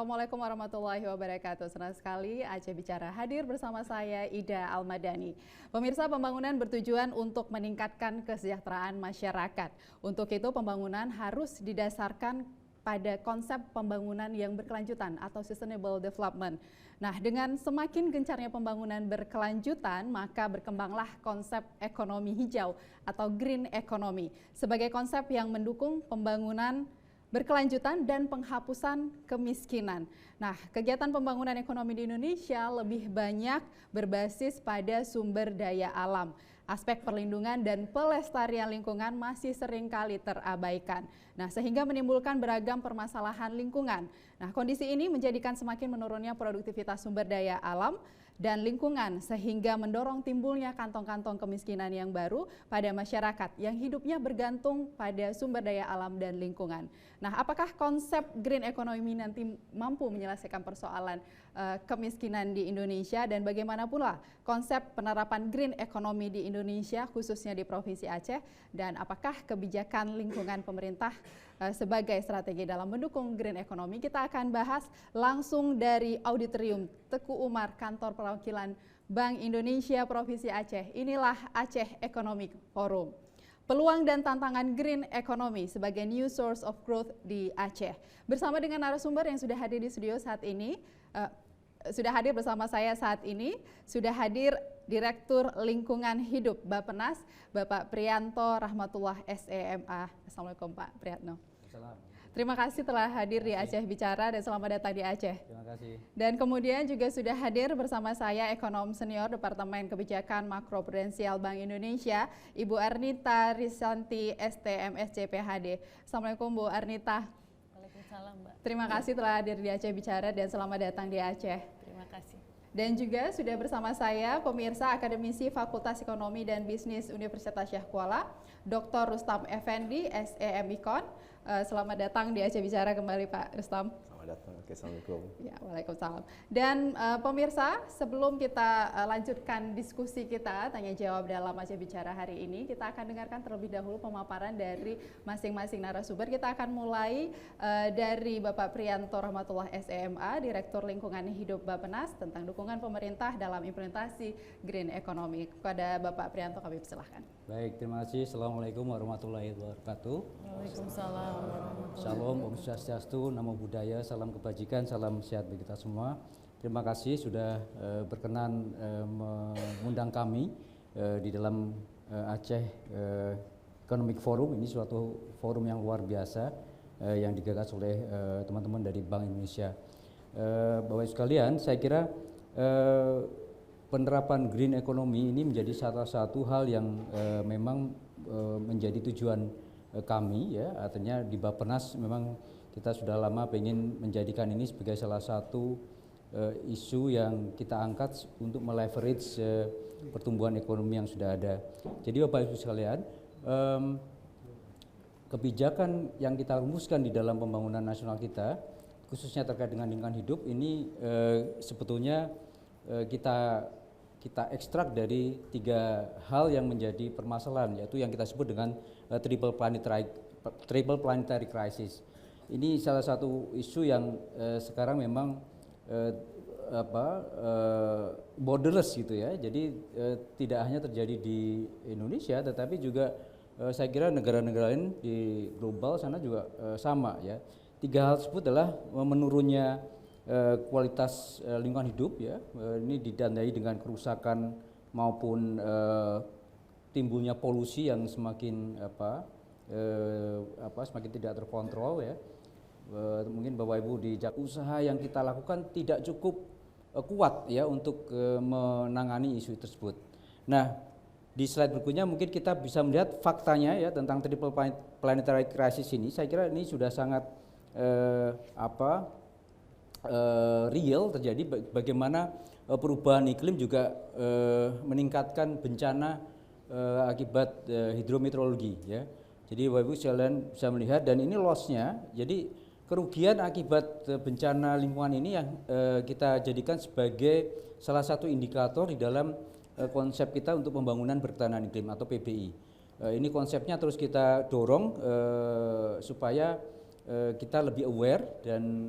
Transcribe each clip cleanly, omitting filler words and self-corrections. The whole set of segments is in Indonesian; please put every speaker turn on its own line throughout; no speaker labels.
Assalamualaikum warahmatullahi wabarakatuh. Senang sekali Aceh Bicara hadir bersama saya Ida Almadani. Pemirsa, pembangunan bertujuan untuk meningkatkan kesejahteraan masyarakat. Untuk itu pembangunan harus didasarkan pada konsep pembangunan yang berkelanjutan atau sustainable development. Nah, dengan semakin gencarnya pembangunan berkelanjutan, maka berkembanglah konsep ekonomi hijau atau green economy sebagai konsep yang mendukung pembangunan berkelanjutan dan penghapusan kemiskinan. Nah, kegiatan pembangunan ekonomi di Indonesia lebih banyak berbasis pada sumber daya alam. Aspek perlindungan dan pelestarian lingkungan masih seringkali terabaikan. Nah, sehingga menimbulkan beragam permasalahan lingkungan. Nah, kondisi ini menjadikan semakin menurunnya produktivitas sumber daya alam dan lingkungan sehingga mendorong timbulnya kantong-kantong kemiskinan yang baru pada masyarakat yang hidupnya bergantung pada sumber daya alam dan lingkungan. Nah, apakah konsep green economy nanti mampu menyelesaikan persoalan kemiskinan di Indonesia dan bagaimana pula konsep penerapan green economy di Indonesia khususnya di Provinsi Aceh dan apakah kebijakan lingkungan pemerintah sebagai strategi dalam mendukung green economy? Kita akan bahas langsung dari Auditorium Teku Umar Kantor Perwakilan Bank Indonesia Provinsi Aceh. Inilah Aceh Economic Forum. Peluang dan tantangan green economy sebagai new source of growth di Aceh. Bersama dengan narasumber yang sudah hadir di studio saat ini, sudah hadir bersama saya saat ini, sudah hadir Direktur Lingkungan Hidup Bappenas, Bapak Priyanto Rahmatullah SEMA. Assalamualaikum Pak Priyatno.
Assalamualaikum.
Terima kasih telah hadir di Aceh Bicara dan selamat datang di Aceh.
Terima kasih. Dan
kemudian juga sudah hadir bersama saya Ekonom Senior Departemen Kebijakan Makroprudensial Bank Indonesia, Ibu Arnita Risanti STMSC PhD. Assalamualaikum Bu Arnita.
Waalaikumsalam Mbak.
Terima kasih telah hadir di Aceh Bicara dan selamat datang di Aceh.
Terima kasih.
Dan juga sudah bersama saya pemirsa akademisi Fakultas Ekonomi dan Bisnis Universitas Syah Kuala, Dr. Rustam Effendi, SEM Icon. Selamat datang di Aceh Bicara kembali Pak Rustam.
Selamat datang. Assalamualaikum.
Ya, waalaikumsalam. Dan pemirsa, sebelum kita lanjutkan diskusi kita tanya jawab dalam Aceh Bicara hari ini, kita akan dengarkan terlebih dahulu pemaparan dari masing-masing narasumber. Kita akan mulai dari Bapak Priyanto Rahmatullah SEMA, Direktur Lingkungan Hidup Bappenas tentang dukungan pemerintah dalam implementasi green economy. Kepada Bapak Priyanto kami persilahkan.
Baik, terima kasih. Assalamualaikum warahmatullahi wabarakatuh.
Waalaikumsalam warahmatullahi wabarakatuh.
Shalom, Om Swastiastu, Namo Buddhaya, salam kebajikan, salam sehat bagi kita semua. Terima kasih sudah berkenan mengundang kami di dalam Aceh Economic Forum. Ini suatu forum yang luar biasa yang digagas oleh teman-teman dari Bank Indonesia. Bapak Ibu sekalian, saya kira penerapan green economy ini menjadi salah satu hal yang memang menjadi tujuan kami, ya. Artinya di Bappenas memang kita sudah lama ingin menjadikan ini sebagai salah satu isu yang kita angkat untuk meleverage pertumbuhan ekonomi yang sudah ada. Jadi Bapak Ibu sekalian, kebijakan yang kita rumuskan di dalam pembangunan nasional kita, khususnya terkait dengan lingkungan hidup ini sebetulnya kita ekstrak dari tiga hal yang menjadi permasalahan, yaitu yang kita sebut dengan triple planetary crisis. Ini salah satu isu yang sekarang memang borderless gitu ya. Jadi tidak hanya terjadi di Indonesia, tetapi juga saya kira negara-negara lain di global sana juga sama ya. Tiga hal tersebut adalah menurunnya kualitas lingkungan hidup, ya. Ini ditandai dengan kerusakan maupun timbulnya polusi yang semakin semakin tidak terkontrol, ya. Mungkin Bapak Ibu di usaha yang kita lakukan tidak cukup kuat ya untuk menangani isu tersebut. Nah, di slide berikutnya mungkin kita bisa melihat faktanya ya tentang triple planetary crisis ini. Saya kira ini sudah sangat real terjadi, bagaimana perubahan iklim juga meningkatkan bencana akibat hidrometeorologi, ya. Jadi Bapak Ibu sekalian bisa melihat, dan ini loss-nya, jadi kerugian akibat bencana lingkungan ini yang kita jadikan sebagai salah satu indikator di dalam konsep kita untuk pembangunan berketahanan iklim atau PBI. Ini konsepnya terus kita dorong supaya kita lebih aware dan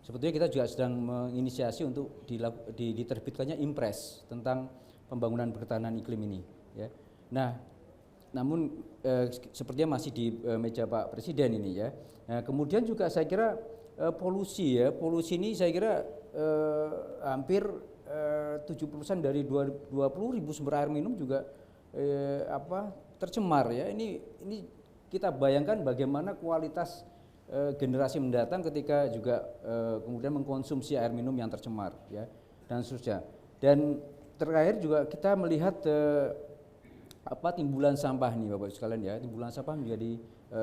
sebetulnya kita juga sedang menginisiasi untuk diterbitkannya impres tentang pembangunan pertahanan iklim ini. Ya. Nah, namun sepertinya masih di meja Pak Presiden ini ya. Nah, kemudian juga saya kira polusi ini saya kira hampir 70% dari 20.000 sumber air minum juga tercemar ya. Ini kita bayangkan bagaimana kualitas generasi mendatang ketika juga kemudian mengkonsumsi air minum yang tercemar ya dan seterusnya. Dan terakhir juga kita melihat timbulan sampah nih Bapak sekalian ya. Timbulan sampah menjadi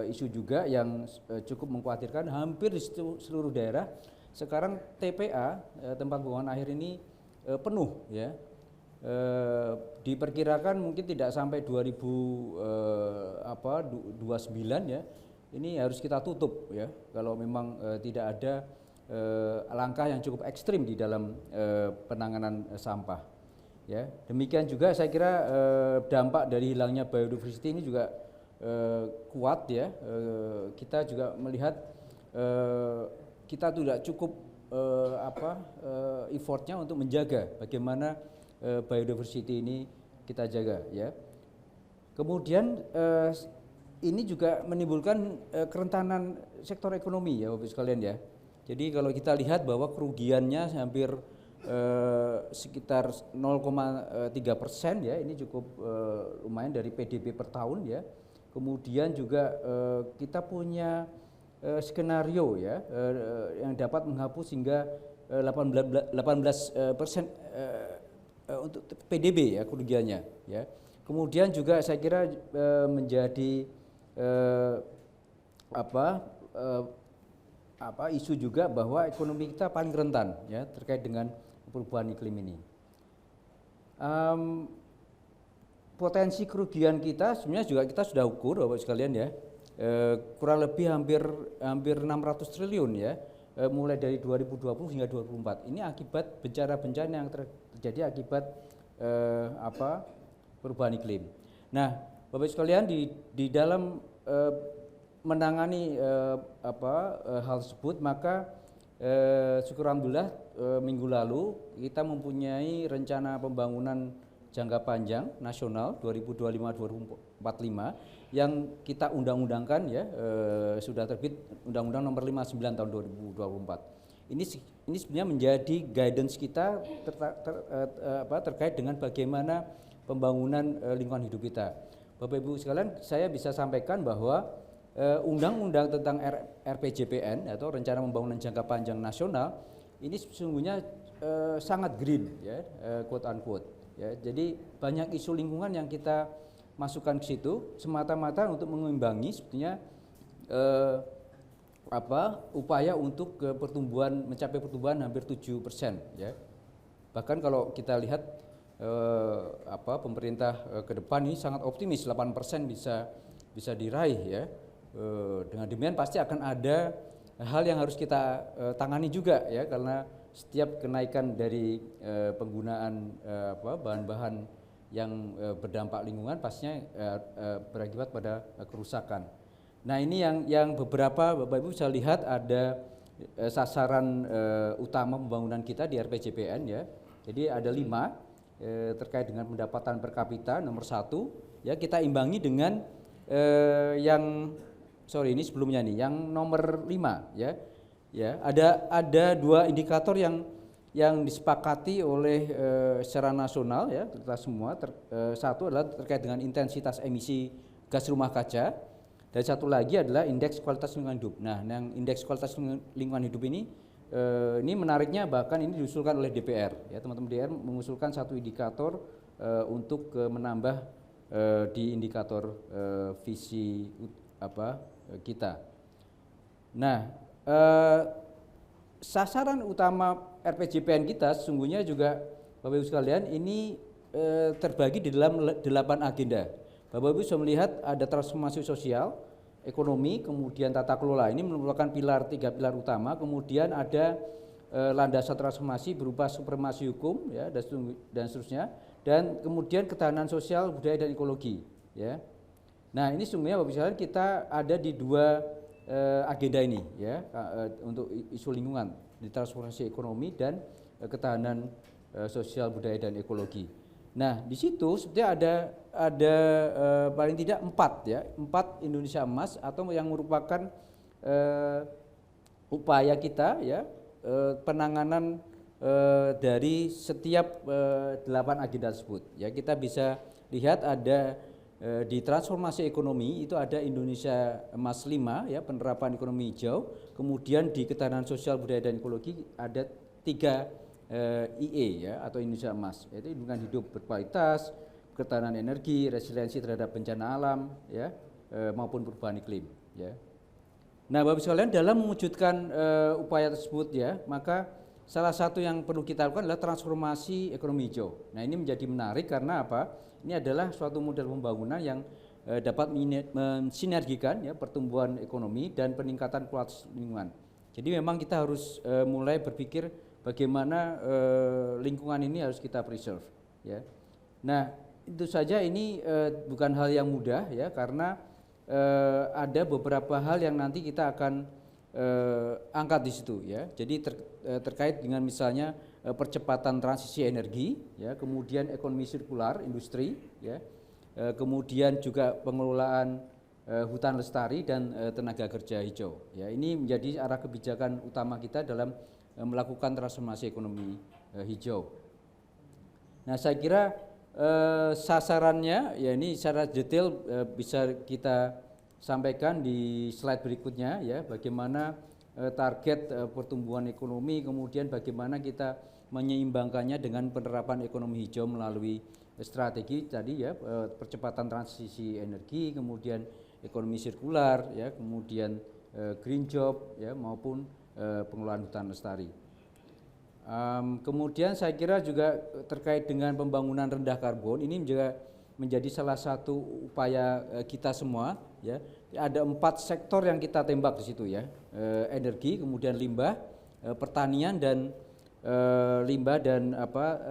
isu juga yang cukup mengkhawatirkan. Hampir di seluruh daerah sekarang TPA tempat pembuangan akhir ini penuh ya. Diperkirakan mungkin tidak sampai 2029 ya. Ini harus kita tutup ya kalau memang tidak ada langkah yang cukup ekstrim di dalam penanganan sampah. Ya, demikian juga saya kira dampak dari hilangnya biodiversity ini juga kuat ya. Kita juga melihat kita tidak cukup effortnya untuk menjaga bagaimana biodiversity ini kita jaga ya. Kemudian ini juga menimbulkan kerentanan sektor ekonomi ya Bapak sekalian ya. Jadi kalau kita lihat bahwa kerugiannya hampir sekitar 0,3% ya, ini cukup lumayan dari PDB per tahun ya. Kemudian juga kita punya skenario ya yang dapat menghapus hingga 18% untuk PDB ya kerugiannya ya. Kemudian juga saya kira menjadi isu juga bahwa ekonomi kita paling rentan ya terkait dengan perubahan iklim ini. Potensi kerugian kita sebenarnya juga kita sudah ukur Bapak sekalian ya, kurang lebih hampir 600 triliun ya, mulai dari 2020 hingga 2024. Ini akibat bencana-bencana yang terjadi akibat perubahan iklim. Nah, Bapak sekalian di dalam menangani hal tersebut maka syukur alhamdulillah minggu lalu kita mempunyai rencana pembangunan jangka panjang nasional 2025-2045 yang kita undang-undangkan ya, sudah terbit Undang-Undang Nomor 59 tahun 2024. Ini sebenarnya menjadi guidance kita terkait dengan bagaimana pembangunan lingkungan hidup kita. Bapak Ibu sekalian, saya bisa sampaikan bahwa undang-undang tentang RPJPN atau Rencana Pembangunan Jangka Panjang Nasional ini sesungguhnya sangat green ya, quote unquote ya. Jadi banyak isu lingkungan yang kita masukkan ke situ semata-mata untuk mengimbangi sebetulnya upaya untuk mencapai pertumbuhan hampir 7% ya. Bahkan kalau kita lihat pemerintah ke depan ini sangat optimis 8% bisa diraih ya. Dengan demikian pasti akan ada hal yang harus kita tangani juga ya, karena setiap kenaikan dari penggunaan bahan-bahan yang berdampak lingkungan pastinya berakibat pada kerusakan. Nah, ini yang beberapa Bapak Ibu bisa lihat ada sasaran utama pembangunan kita di RPJPN ya. Jadi ada 5 terkait dengan pendapatan per kapita nomor 1 ya, kita imbangi dengan ini sebelumnya nih yang nomor 5 ya. Ya, ada 2 indikator yang disepakati oleh secara nasional ya, kita semua. Satu adalah terkait dengan intensitas emisi gas rumah kaca, dan satu lagi adalah indeks kualitas lingkungan hidup. Nah, yang indeks kualitas lingkungan hidup ini menariknya bahkan ini diusulkan oleh DPR ya, teman-teman DPR mengusulkan satu indikator untuk menambah di indikator visi kita. Nah, sasaran utama RPJPN kita sesungguhnya juga Bapak Ibu sekalian ini terbagi di dalam 8 agenda. Bapak Ibu bisa melihat ada transformasi sosial, ekonomi, kemudian tata kelola. Ini merupakan 3 pilar utama. Kemudian ada landasan transformasi berupa supremasi hukum ya, dan seterusnya. Dan kemudian ketahanan sosial, budaya dan ekologi ya. Nah, ini sesungguhnya Bapak Ibu sekalian kita ada di 2 agenda ini ya untuk isu lingkungan di transformasi ekonomi dan ketahanan sosial budaya dan ekologi. Nah di situ sebetulnya ada paling tidak 4 Indonesia Emas atau yang merupakan upaya kita ya penanganan dari setiap 8 agenda tersebut. Ya kita bisa lihat ada di transformasi ekonomi itu ada Indonesia Emas 5 ya penerapan ekonomi hijau, kemudian di ketahanan sosial budaya dan ekologi ada 3 IE ya atau Indonesia Emas, yaitu lingkungan hidup berkualitas, ketahanan energi, resiliensi terhadap bencana alam ya maupun perubahan iklim ya. Nah, Bapak sekalian dalam mewujudkan upaya tersebut ya, maka salah satu yang perlu kita lakukan adalah transformasi ekonomi hijau. Nah, ini menjadi menarik karena apa? Ini adalah suatu model pembangunan yang dapat mensinergikan ya pertumbuhan ekonomi dan peningkatan kualitas lingkungan. Jadi memang kita harus mulai berpikir bagaimana lingkungan ini harus kita preserve ya. Nah, itu saja ini bukan hal yang mudah ya karena ada beberapa hal yang nanti kita akan angkat di situ ya. Jadi terkait dengan misalnya percepatan transisi energi ya, kemudian ekonomi sirkular industri ya, kemudian juga pengelolaan hutan lestari dan tenaga kerja hijau ya. Ini menjadi arah kebijakan utama kita dalam melakukan transformasi ekonomi hijau. Nah, saya kira sasarannya ya ini secara detail bisa kita sampaikan di slide berikutnya ya, bagaimana target pertumbuhan ekonomi, kemudian bagaimana kita menyeimbangkannya dengan penerapan ekonomi hijau melalui strategi tadi ya, percepatan transisi energi, kemudian ekonomi sirkular ya, kemudian green job ya maupun pengelolaan hutan lestari. Kemudian saya kira juga terkait dengan pembangunan rendah karbon ini juga menjadi salah satu upaya kita semua ya. Ada 4 sektor yang kita tembak di situ ya, energi, kemudian limbah, pertanian dan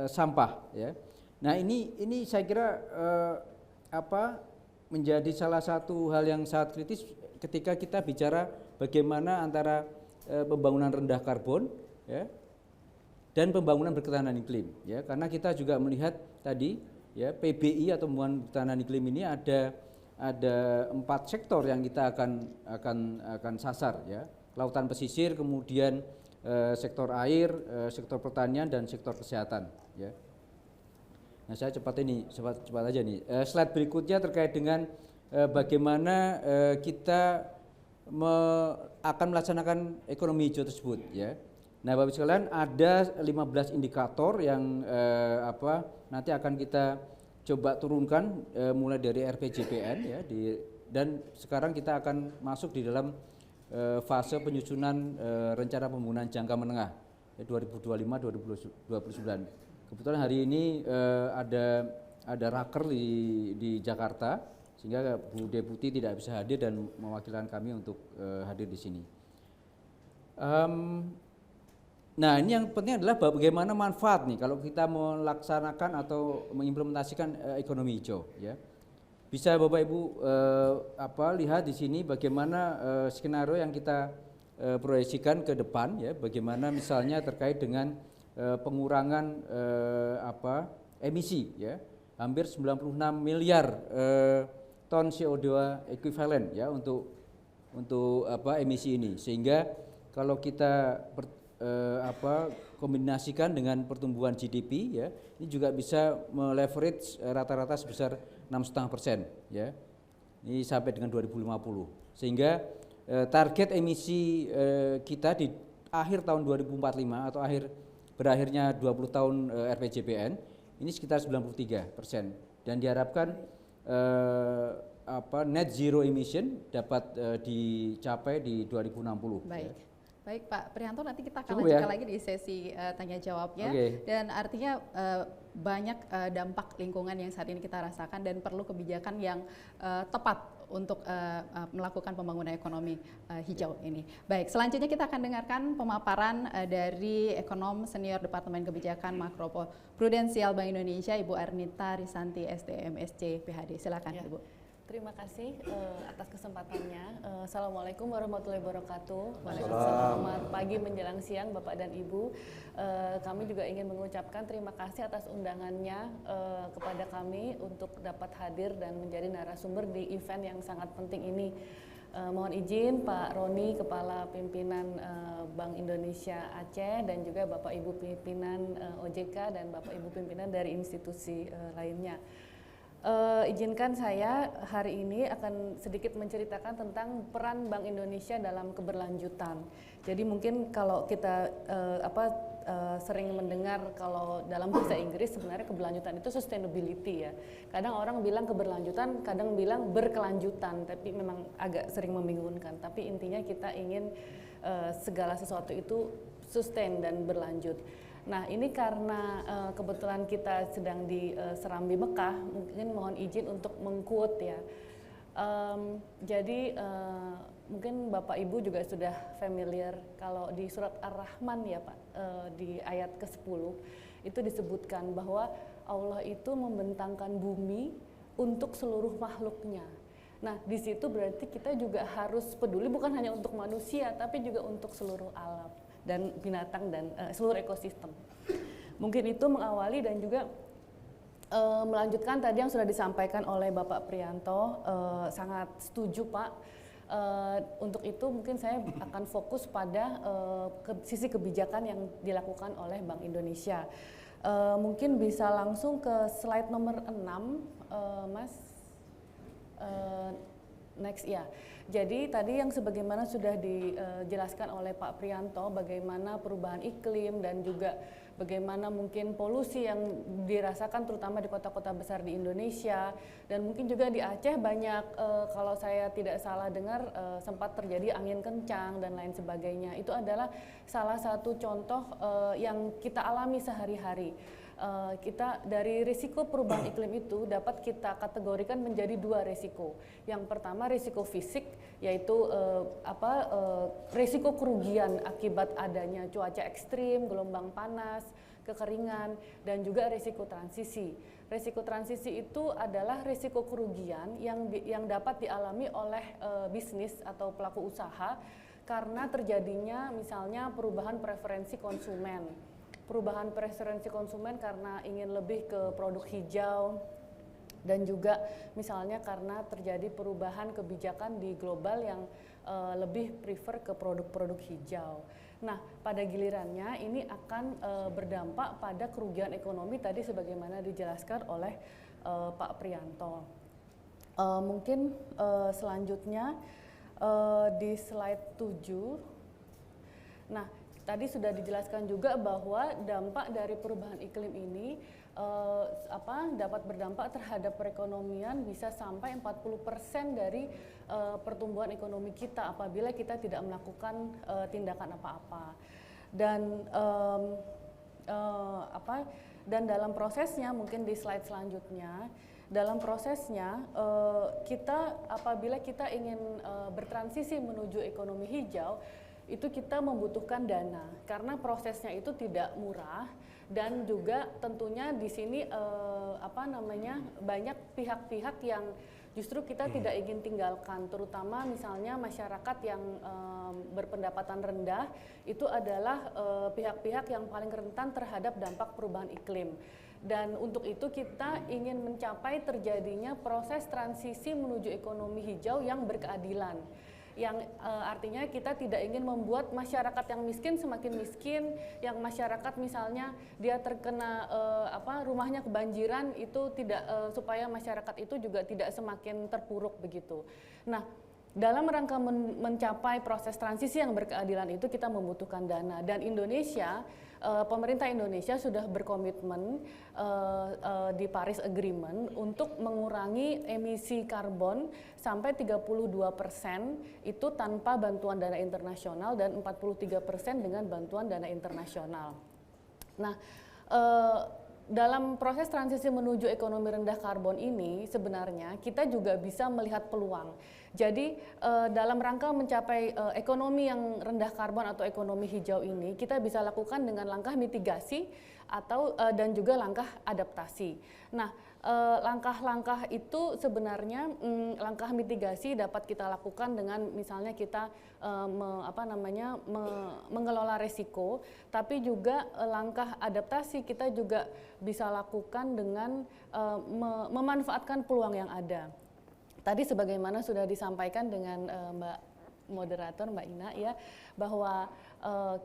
sampah ya. Nah ini saya kira menjadi salah satu hal yang sangat kritis ketika kita bicara bagaimana antara pembangunan rendah karbon ya dan pembangunan berketahanan iklim ya, karena kita juga melihat tadi ya PBI atau pembangunan berketahanan iklim ini ada 4 sektor yang kita akan sasar ya, lautan pesisir, kemudian sektor air, sektor pertanian dan sektor kesehatan ya. Nah, saya cepat aja nih. Slide berikutnya terkait dengan bagaimana kita akan melaksanakan ekonomi hijau tersebut ya. Nah, Bapak sekalian ada 15 indikator yang nanti akan kita coba turunkan mulai dari RPJPN ya dan sekarang kita akan masuk di dalam fase penyusunan rencana pembangunan jangka menengah ya, 2025-2029. Kebetulan hari ini ada raker di Jakarta sehingga Bu Deputi tidak bisa hadir dan mewakilkan kami untuk hadir di sini. Nah, ini yang penting adalah bagaimana manfaat nih kalau kita melaksanakan atau mengimplementasikan ekonomi hijau ya. Bisa Bapak Ibu lihat di sini bagaimana skenario yang kita proyeksikan ke depan ya, bagaimana misalnya terkait dengan pengurangan emisi ya, hampir 96 miliar ton CO2 ekuivalen ya untuk emisi ini, sehingga kalau kita kombinasikan dengan pertumbuhan GDP ya, ini juga bisa meleverage rata-rata sebesar 6,5% ya, ini sampai dengan 2050, sehingga target emisi kita di akhir tahun 2045 atau berakhirnya 20 tahun RPJPN ini sekitar 93% dan diharapkan net zero emission dapat dicapai di 2060.
Baik.
Ya.
Baik Pak Prihanto, nanti kita akan lanjutkan lagi di sesi tanya jawabnya. Dan artinya banyak dampak lingkungan yang saat ini kita rasakan dan perlu kebijakan yang tepat untuk melakukan pembangunan ekonomi hijau ini. Baik, selanjutnya kita akan dengarkan pemaparan dari ekonom senior Departemen Kebijakan Makro Prudensial Bank Indonesia, Ibu Ernita Risanti, SDM, SC, PhD. Silakan Ibu.
Terima kasih atas kesempatannya. Assalamualaikum warahmatullahi wabarakatuh.
Waalaikumsalam.
Selamat pagi menjelang siang Bapak dan Ibu. Kami juga ingin mengucapkan terima kasih atas undangannya kepada kami untuk dapat hadir dan menjadi narasumber di event yang sangat penting ini. Mohon izin Pak Roni, Kepala Pimpinan Bank Indonesia Aceh, dan juga Bapak Ibu Pimpinan OJK dan Bapak Ibu Pimpinan dari institusi lainnya. Izinkan saya hari ini akan sedikit menceritakan tentang peran Bank Indonesia dalam keberlanjutan. Jadi mungkin kalau kita sering mendengar kalau dalam bahasa Inggris sebenarnya keberlanjutan itu sustainability ya. Kadang orang bilang keberlanjutan, kadang bilang berkelanjutan, tapi memang agak sering membingungkan. Tapi intinya kita ingin segala sesuatu itu sustain dan berlanjut. Nah, ini karena kebetulan kita sedang di Serambi Mekah, mungkin mohon izin untuk meng-quote ya. Jadi mungkin Bapak Ibu juga sudah familiar kalau di surat Ar-Rahman ya Pak, di ayat ke-10 itu disebutkan bahwa Allah itu membentangkan bumi untuk seluruh makhluknya. Nah, di situ berarti kita juga harus peduli bukan hanya untuk manusia, tapi juga untuk seluruh alam dan binatang dan seluruh ekosistem. Mungkin itu mengawali dan juga melanjutkan tadi yang sudah disampaikan oleh Bapak Priyanto. Sangat setuju Pak. Untuk itu mungkin saya akan fokus pada sisi kebijakan yang dilakukan oleh Bank Indonesia. Mungkin bisa langsung ke slide nomor 6, Mas. Next ya. Jadi tadi yang sebagaimana sudah dijelaskan oleh Pak Priyanto bagaimana perubahan iklim dan juga bagaimana mungkin polusi yang dirasakan terutama di kota-kota besar di Indonesia dan mungkin juga di Aceh banyak kalau saya tidak salah dengar sempat terjadi angin kencang dan lain sebagainya. Itu adalah salah satu contoh yang kita alami sehari-hari. Kita dari risiko perubahan iklim itu dapat kita kategorikan menjadi dua risiko. Yang pertama risiko fisik, yaitu risiko kerugian akibat adanya cuaca ekstrim, gelombang panas, kekeringan, dan juga risiko transisi. Risiko transisi itu adalah risiko kerugian yang dapat dialami oleh bisnis atau pelaku usaha karena terjadinya misalnya perubahan preferensi konsumen. Perubahan preferensi konsumen karena ingin lebih ke produk hijau dan juga misalnya karena terjadi perubahan kebijakan di global yang lebih prefer ke produk-produk hijau. Nah, pada gilirannya ini akan berdampak pada kerugian ekonomi tadi sebagaimana dijelaskan oleh Pak Priyanto. Mungkin selanjutnya di slide 7. Nah, tadi sudah dijelaskan juga bahwa dampak dari perubahan iklim ini dapat berdampak terhadap perekonomian bisa sampai 40% dari pertumbuhan ekonomi kita apabila kita tidak melakukan tindakan apa-apa. Dan dalam prosesnya mungkin di slide selanjutnya, dalam prosesnya kita apabila kita ingin bertransisi menuju ekonomi hijau itu kita membutuhkan dana karena prosesnya itu tidak murah dan juga tentunya di sini banyak pihak-pihak yang justru kita tidak ingin tinggalkan, terutama misalnya masyarakat yang berpendapatan rendah itu adalah pihak-pihak yang paling rentan terhadap dampak perubahan iklim. Dan untuk itu kita ingin mencapai terjadinya proses transisi menuju ekonomi hijau yang berkeadilan. Yang artinya kita tidak ingin membuat masyarakat yang miskin semakin miskin, yang masyarakat misalnya dia terkena rumahnya kebanjiran itu tidak supaya masyarakat itu juga tidak semakin terpuruk begitu. Nah, dalam rangka mencapai proses transisi yang berkeadilan itu kita membutuhkan dana dan Indonesia, pemerintah Indonesia sudah berkomitmen di Paris Agreement untuk mengurangi emisi karbon sampai 32% itu tanpa bantuan dana internasional dan 43% dengan bantuan dana internasional. Nah, dalam proses transisi menuju ekonomi rendah karbon ini sebenarnya kita juga bisa melihat peluang. Jadi dalam rangka mencapai ekonomi yang rendah karbon atau ekonomi hijau ini kita bisa lakukan dengan langkah mitigasi atau dan juga langkah adaptasi. Nah, langkah-langkah itu sebenarnya langkah mitigasi dapat kita lakukan dengan misalnya kita mengelola resiko, tapi juga langkah adaptasi kita juga bisa lakukan dengan memanfaatkan peluang yang ada. Tadi sebagaimana sudah disampaikan dengan Mbak moderator Mbak Ina ya, bahwa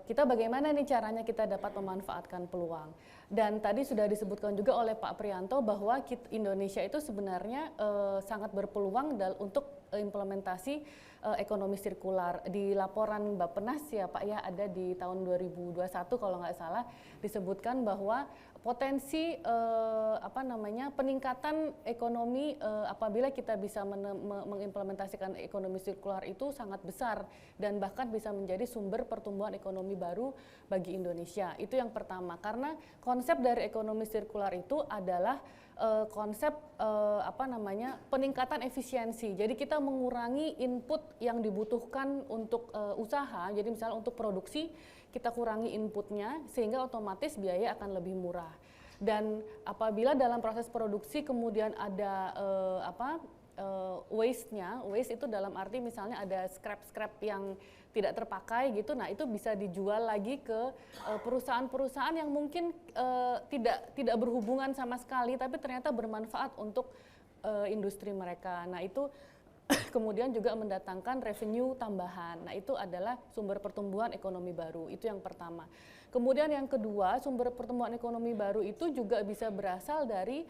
kita bagaimana nih caranya kita dapat memanfaatkan peluang. Dan tadi sudah disebutkan juga oleh Pak Priyanto bahwa Indonesia itu sebenarnya sangat berpeluang untuk implementasi ekonomi sirkular. Di laporan Bappenas ya Pak ya, ada di tahun 2021 kalau nggak salah disebutkan bahwa potensi peningkatan ekonomi apabila kita bisa mengimplementasikan ekonomi sirkular itu sangat besar dan bahkan bisa menjadi sumber pertumbuhan ekonomi baru bagi Indonesia. Itu yang pertama, karena konsep dari ekonomi sirkular itu adalah konsep peningkatan efisiensi. Jadi kita mengurangi input yang dibutuhkan untuk usaha. Jadi misalnya untuk produksi kita kurangi inputnya sehingga otomatis biaya akan lebih murah. Dan apabila dalam proses produksi kemudian ada waste-nya, waste itu dalam arti misalnya ada scrap-scrap yang tidak terpakai gitu, nah itu bisa dijual lagi ke perusahaan-perusahaan yang mungkin tidak berhubungan sama sekali, tapi ternyata bermanfaat untuk industri mereka. Nah itu kemudian juga mendatangkan revenue tambahan. Nah itu adalah sumber pertumbuhan ekonomi baru, itu yang pertama. Kemudian yang kedua, sumber pertumbuhan ekonomi baru itu juga bisa berasal dari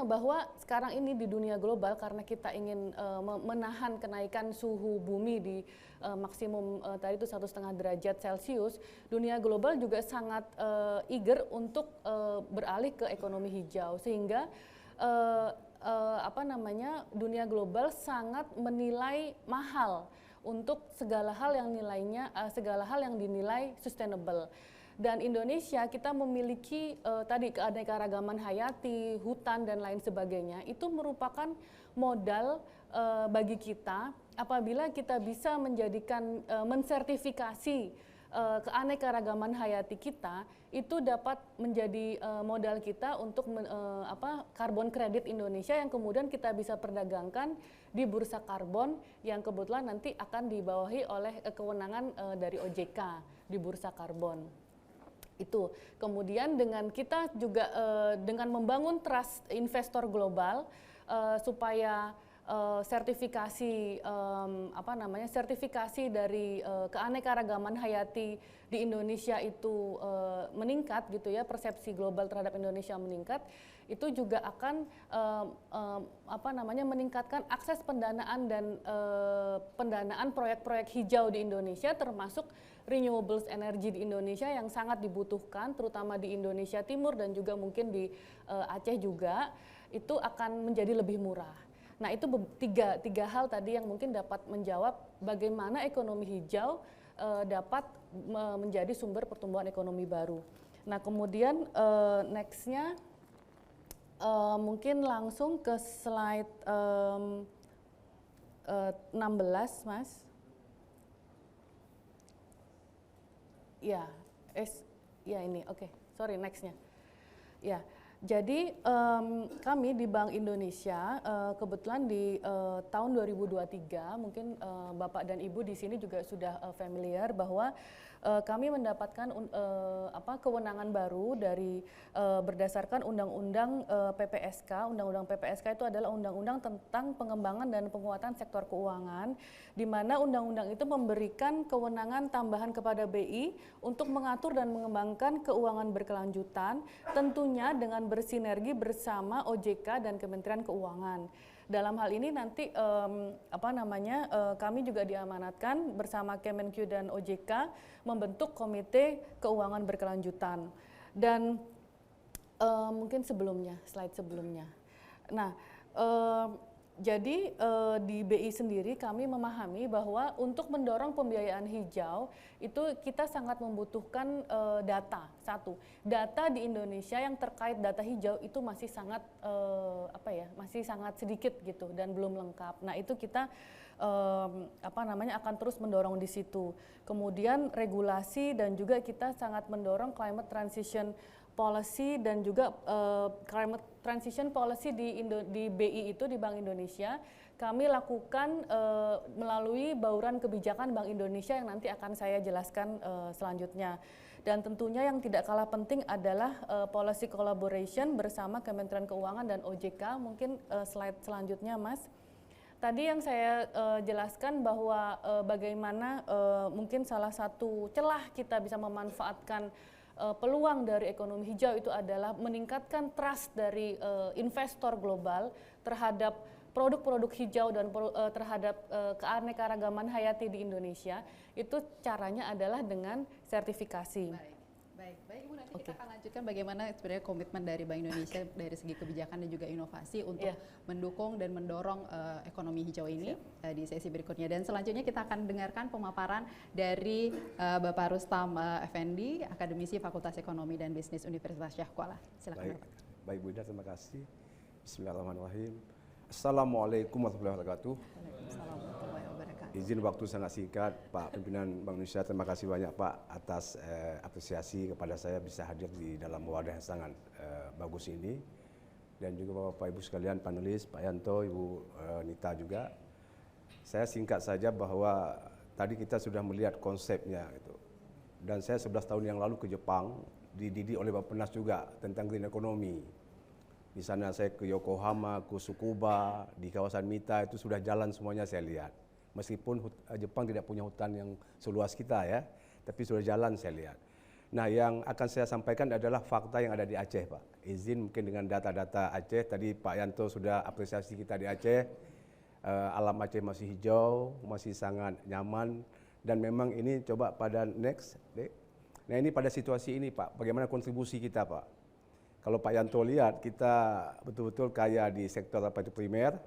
bahwa sekarang ini di dunia global karena kita ingin menahan kenaikan suhu bumi di maksimum tadi itu 1,5 derajat Celcius, dunia global juga sangat eager untuk beralih ke ekonomi hijau, sehingga dunia global sangat menilai mahal untuk segala hal yang dinilai sustainable. Dan Indonesia kita memiliki tadi keanekaragaman hayati, hutan dan lain sebagainya, itu merupakan modal bagi kita apabila kita bisa mensertifikasi keanekaragaman hayati kita, itu dapat menjadi modal kita untuk karbon kredit Indonesia yang kemudian kita bisa perdagangkan di bursa karbon yang kebetulan nanti akan dibawahi oleh kewenangan dari OJK di bursa karbon. Itu kemudian dengan kita juga dengan membangun trust investor global supaya sertifikasi dari keanekaragaman hayati di Indonesia itu meningkat gitu ya, persepsi global terhadap Indonesia meningkat, itu juga akan meningkatkan akses pendanaan dan pendanaan proyek-proyek hijau di Indonesia, termasuk renewables energy di Indonesia yang sangat dibutuhkan, terutama di Indonesia Timur dan juga mungkin di Aceh juga, itu akan menjadi lebih murah. Nah itu tiga hal tadi yang mungkin dapat menjawab bagaimana ekonomi hijau dapat menjadi sumber pertumbuhan ekonomi baru. Nah kemudian nextnya mungkin langsung ke slide 16 Mas. Ya, ini oke. Sorry, nextnya. Ya. Jadi kami di Bank Indonesia kebetulan di tahun 2023 mungkin Bapak dan Ibu di sini juga sudah familiar bahwa kami mendapatkan kewenangan baru dari berdasarkan Undang-Undang PPSK. Undang-Undang PPSK itu adalah undang-undang tentang pengembangan dan penguatan sektor keuangan, di mana undang-undang itu memberikan kewenangan tambahan kepada BI untuk mengatur dan mengembangkan keuangan berkelanjutan, tentunya dengan bersinergi bersama OJK dan Kementerian Keuangan. Dalam hal ini nanti kami juga diamanatkan bersama Kemenq dan OJK membentuk komite keuangan berkelanjutan. Dan mungkin slide sebelumnya. Nah, jadi di BI sendiri kami memahami bahwa untuk mendorong pembiayaan hijau itu kita sangat membutuhkan data. Data di Indonesia yang terkait data hijau itu masih sangat masih sangat sedikit gitu dan belum lengkap. Nah itu kita akan terus mendorong di situ. Kemudian regulasi dan juga kita sangat mendorong climate transition policy dan juga climate transition policy di BI itu, di Bank Indonesia, kami lakukan melalui bauran kebijakan Bank Indonesia yang nanti akan saya jelaskan selanjutnya. Dan tentunya yang tidak kalah penting adalah policy collaboration bersama Kementerian Keuangan dan OJK. Mungkin slide selanjutnya, Mas. Tadi yang saya jelaskan bahwa bagaimana mungkin salah satu celah kita bisa memanfaatkan peluang dari ekonomi hijau itu adalah meningkatkan trust dari investor global terhadap produk-produk hijau dan terhadap keanekaragaman hayati di Indonesia. Itu caranya adalah dengan sertifikasi.
Baik. Bu, nanti kita akan lanjutkan bagaimana sebenarnya komitmen dari Bank Indonesia dari segi kebijakan dan juga inovasi untuk mendukung dan mendorong ekonomi hijau ini di sesi berikutnya. Dan selanjutnya kita akan dengarkan pemaparan dari Bapak Rustam Effendi, Akademisi Fakultas Ekonomi dan Bisnis Universitas Syahkuala. Silakan.
Baik Bu Ida, terima kasih. Bismillahirrahmanirrahim. Assalamualaikum warahmatullahi wabarakatuh.
Waalaikumsalam warahmatullahi wabarakatuh.
Izin waktu sangat singkat, Pak Pimpinan Bank Indonesia, terima kasih banyak Pak atas apresiasi kepada saya bisa hadir di dalam wadah yang sangat bagus ini. Dan juga Bapak Ibu sekalian panelis, Pak Yanto, Ibu Nita juga. Saya singkat saja bahwa tadi kita sudah melihat konsepnya gitu. Dan saya 11 tahun yang lalu ke Jepang, dididik oleh Bapak Penas juga tentang green economy. Di sana saya ke Yokohama, ke Tsukuba, di kawasan Mita itu sudah jalan semuanya saya lihat. Meskipun Jepang tidak punya hutan yang seluas kita ya, tapi sudah jalan saya lihat. Nah, yang akan saya sampaikan adalah fakta yang ada di Aceh, Pak. Izin mungkin dengan data-data Aceh, tadi Pak Yanto sudah apresiasi kita di Aceh. Alam Aceh masih hijau, masih sangat nyaman, dan memang ini coba pada next. Nah, ini pada situasi ini Pak, bagaimana kontribusi kita Pak? Kalau Pak Yanto lihat, kita betul-betul kaya di sektor apa itu primer.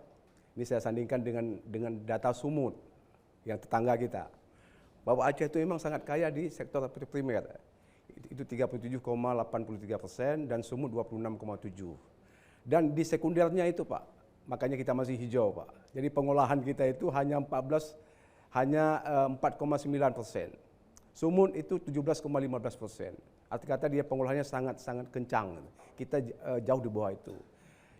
Ini saya sandingkan dengan data Sumut yang tetangga kita. Bahwa Aceh itu memang sangat kaya di sektor apa itu primer. Itu 37,83% dan Sumut 26,7%. Dan di sekundernya itu Pak, makanya kita masih hijau Pak. Jadi pengolahan kita itu hanya 4,9%. Sumut itu 17,15%. Arti kata dia pengolahannya sangat kencang. Kita jauh di bawah itu.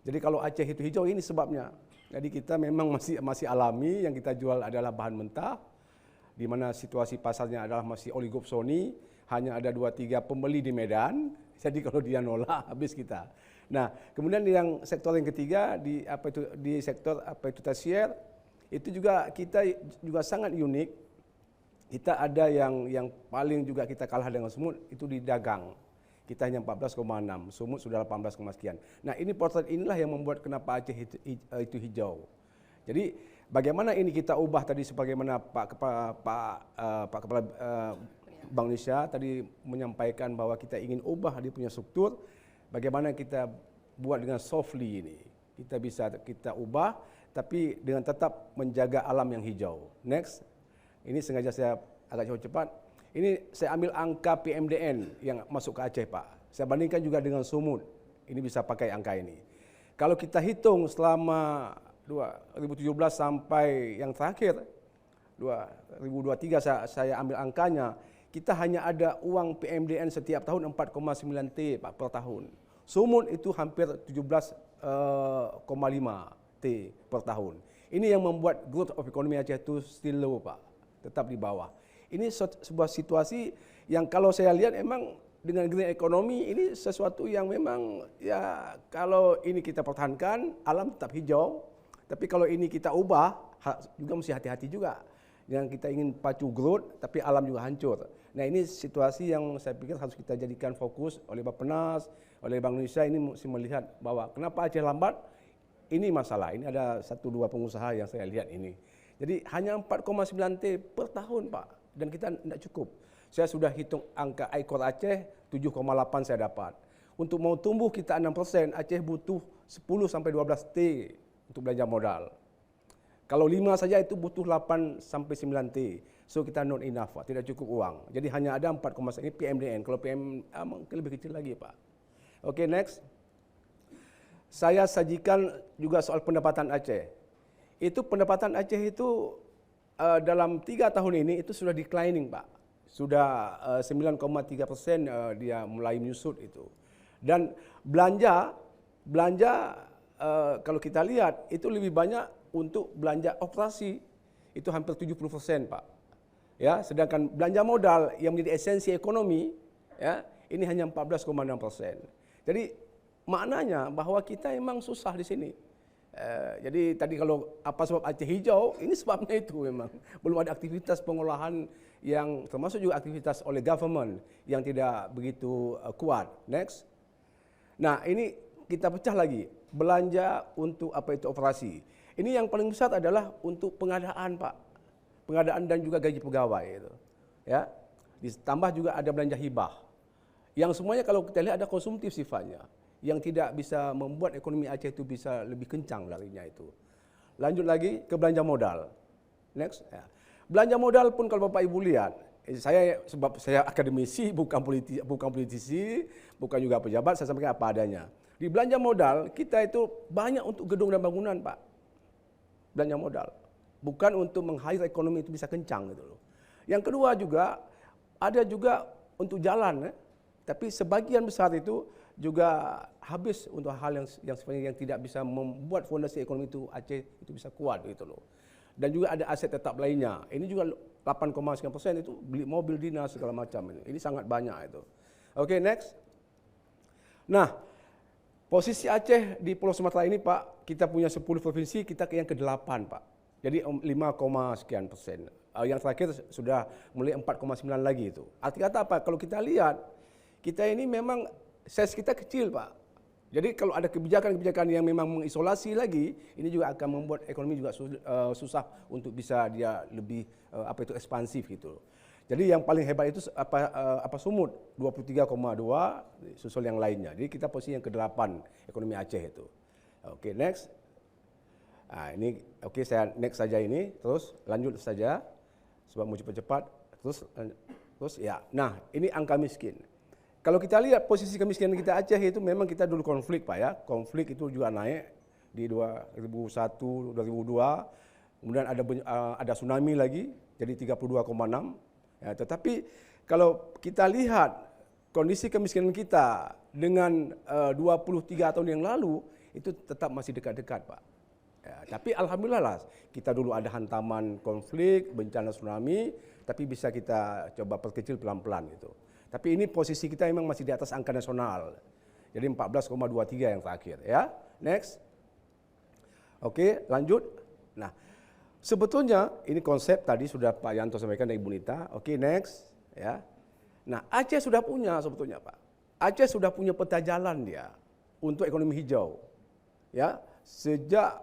Jadi kalau Aceh itu hijau ini sebabnya. Jadi kita memang masih alami, yang kita jual adalah bahan mentah, di mana situasi pasarnya adalah masih oligopsoni, hanya ada 2-3 pembeli di Medan. Jadi kalau dia nolak habis kita. Nah, kemudian yang sektor yang ketiga di sektor tersier itu juga kita juga sangat unik. Kita ada yang paling juga kita kalah dengan Sumut itu di dagang. Kita hanya 14,6, Sumut sudah 18, sekian. Nah, ini potret inilah yang membuat kenapa Aceh itu hijau. Jadi bagaimana ini kita ubah tadi sebagaimana Pak Kepala Bank Indonesia tadi menyampaikan bahwa kita ingin ubah dia punya struktur. Bagaimana kita buat dengan softly ini. Kita ubah tapi dengan tetap menjaga alam yang hijau. Next. Ini sengaja saya agak cepat. Ini saya ambil angka PMDN yang masuk ke Aceh Pak. Saya bandingkan juga dengan Sumut. Ini bisa pakai angka ini. Kalau kita hitung selama 2017 sampai yang terakhir 2023 saya ambil angkanya, kita hanya ada uang PMDN setiap tahun 4,9 T Pak per tahun. Sumut itu hampir 17,5 T per tahun. Ini yang membuat growth of economy Aceh itu still low Pak. Tetap di bawah. Ini sebuah situasi yang kalau saya lihat memang dengan green economy ini sesuatu yang memang ya kalau ini kita pertahankan alam tetap hijau, tapi kalau ini kita ubah juga mesti hati-hati juga. Yang kita ingin pacu growth tapi alam juga hancur. Nah, ini situasi yang saya pikir harus kita jadikan fokus oleh Bappenas, oleh Bank Indonesia ini mesti melihat bahwa kenapa Aceh lambat? Ini masalah. Ini ada 1-2 pengusaha yang saya lihat ini. Jadi hanya 4,9 T per tahun Pak, dan kita tidak cukup. Saya sudah hitung angka ICOR Aceh 7,8 saya dapat. Untuk mau tumbuh kita 6%, Aceh butuh 10-12 T untuk belanja modal. Kalau 5 saja itu butuh 8-9 T. So kita not enough Pak, tidak cukup uang. Jadi hanya ada 4,9 ini PMDN. Kalau PM mungkin lebih kecil lagi Pak. Oke, next. Saya sajikan juga soal pendapatan Aceh. Itu pendapatan Aceh itu dalam 3 tahun ini itu sudah declining Pak. Sudah 9,3% dia mulai menyusut itu. Dan belanja kalau kita lihat itu lebih banyak untuk belanja operasi, itu hampir 70%, Pak. Ya, sedangkan belanja modal yang menjadi esensi ekonomi, ya, ini hanya 14,6%. Jadi maknanya bahwa kita memang susah di sini. Jadi tadi kalau apa sebab Aceh hijau, ini sebabnya itu memang belum ada aktivitas pengolahan yang termasuk juga aktivitas oleh government yang tidak begitu kuat. Next. Nah, ini kita pecah lagi, belanja untuk apa itu operasi. Ini yang paling besar adalah untuk pengadaan, Pak. Pengadaan dan juga gaji pegawai itu. Ya. Ditambah juga ada belanja hibah. Yang semuanya kalau kita lihat ada konsumtif sifatnya, yang tidak bisa membuat ekonomi Aceh itu bisa lebih kencang larinya itu. Lanjut lagi ke belanja modal. Next. Ya. Belanja modal pun kalau Bapak Ibu lihat, sebab saya akademisi bukan politisi, bukan juga pejabat, saya sampaikan apa adanya. Di belanja modal kita itu banyak untuk gedung dan bangunan, Pak. Belanja modal. Bukan untuk meng-hire ekonomi itu bisa kencang gitu loh. Yang kedua juga ada juga untuk jalan, tapi sebagian besar itu juga habis untuk hal yang sebenarnya yang tidak bisa membuat fondasi ekonomi itu Aceh itu bisa kuat gitu loh. Dan juga ada aset tetap lainnya. Ini juga 8,9% itu beli mobil dinas segala macam ini. Ini sangat banyak itu. Oke, next. Nah, posisi Aceh di Pulau Sumatera ini, Pak, kita punya 10 provinsi, kita yang ke-8, Pak. Jadi 5, sekian persen. Yang terakhir sudah mulai 4,9 lagi itu. Arti kata apa? Kalau kita lihat, kita ini memang size kita kecil, Pak. Jadi kalau ada kebijakan-kebijakan yang memang mengisolasi lagi, ini juga akan membuat ekonomi juga susah untuk bisa dia lebih ekspansif gitu. Jadi yang paling hebat itu Sumut 23,2, susul yang lainnya. Jadi kita posisi yang ke-8 ekonomi Aceh itu. Oke, next. Nah, ini saya next saja ini, terus lanjut saja sebab mau cepat-cepat. Terus ya. Nah, ini angka miskin. Kalau kita lihat posisi kemiskinan kita Aceh itu memang kita dulu konflik, Pak ya. Konflik itu juga naik di 2001, 2002. Kemudian ada tsunami lagi jadi 32,6. Ya, tetapi kalau kita lihat kondisi kemiskinan kita dengan 23 tahun yang lalu itu tetap masih dekat-dekat, Pak. Ya, tapi alhamdulillah lah kita dulu ada hantaman konflik, bencana tsunami, tapi bisa kita coba perkecil pelan-pelan gitu. Tapi ini posisi kita memang masih di atas angka nasional. Jadi 14,23 yang terakhir ya. Next. Oke, lanjut. Nah, sebetulnya ini konsep tadi sudah Pak Yanto sampaikan dari Ibu Nita. Oke, next ya. Nah, Aceh sudah punya sebetulnya, Pak. Aceh sudah punya peta jalan dia untuk ekonomi hijau. Ya, sejak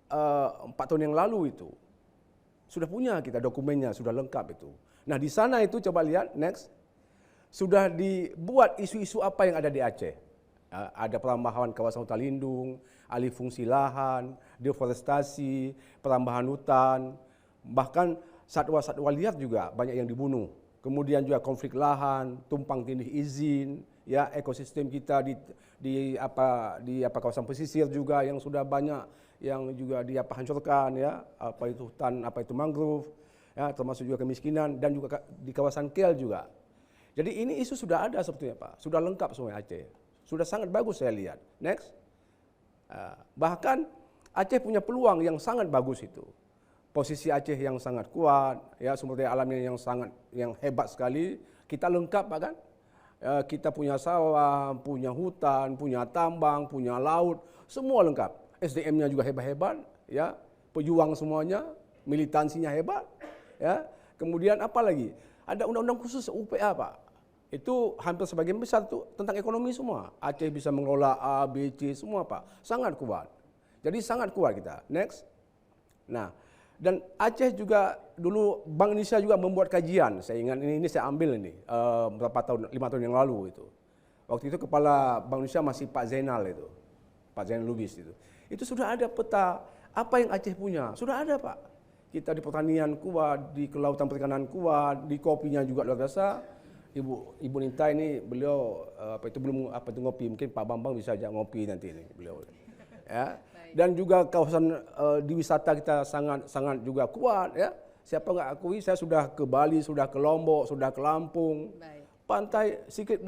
4 tahun yang lalu itu. Sudah punya kita dokumennya, sudah lengkap itu. Nah, di sana itu coba lihat next. Sudah dibuat isu-isu apa yang ada di Aceh. Ada perambahan kawasan hutan lindung, alih fungsi lahan, deforestasi, perambahan hutan, bahkan satwa-satwa liar juga banyak yang dibunuh. Kemudian juga konflik lahan, tumpang tindih izin, ya ekosistem kita di kawasan pesisir juga yang sudah banyak yang juga hancurkan ya, apa itu hutan, apa itu mangrove, ya termasuk juga kemiskinan dan juga di kawasan KL juga. Jadi ini isu sudah ada sebetulnya, Pak. Sudah lengkap semua Aceh. Sudah sangat bagus saya lihat. Next. Bahkan Aceh punya peluang yang sangat bagus itu. Posisi Aceh yang sangat kuat, ya sumber daya alamnya yang hebat sekali. Kita lengkap, Pak kan? Kita punya sawah, punya hutan, punya tambang, punya laut, semua lengkap. SDM-nya juga hebat-hebat, ya. Pejuang semuanya, militansinya hebat, ya. Kemudian apa lagi? Ada undang-undang khusus UPA, Pak. Itu hampir sebagian besar itu tentang ekonomi semua. Aceh bisa mengelola A, B, C semua, Pak. Sangat kuat. Jadi sangat kuat kita. Next. Nah, dan Aceh juga dulu Bank Indonesia juga membuat kajian. Saya ingat ini saya ambil ini berapa tahun, 5 tahun yang lalu itu. Waktu itu kepala Bank Indonesia masih Pak Zainal itu. Pak Zainal Lubis itu. Itu sudah ada peta apa yang Aceh punya. Sudah ada, Pak. Kita di pertanian kuat, di kelautan perikanan kuat, di kopinya juga luar biasa. Ibu Nita ini beliau belum ngopi, mungkin Pak Bambang bisa ajak ngopi nanti ini beliau. Ya. Dan juga kawasan di wisata kita sangat juga kuat ya. Siapa nggak akui, saya sudah ke Bali, sudah ke Lombok, sudah ke Lampung.
Baik.
pantai sikit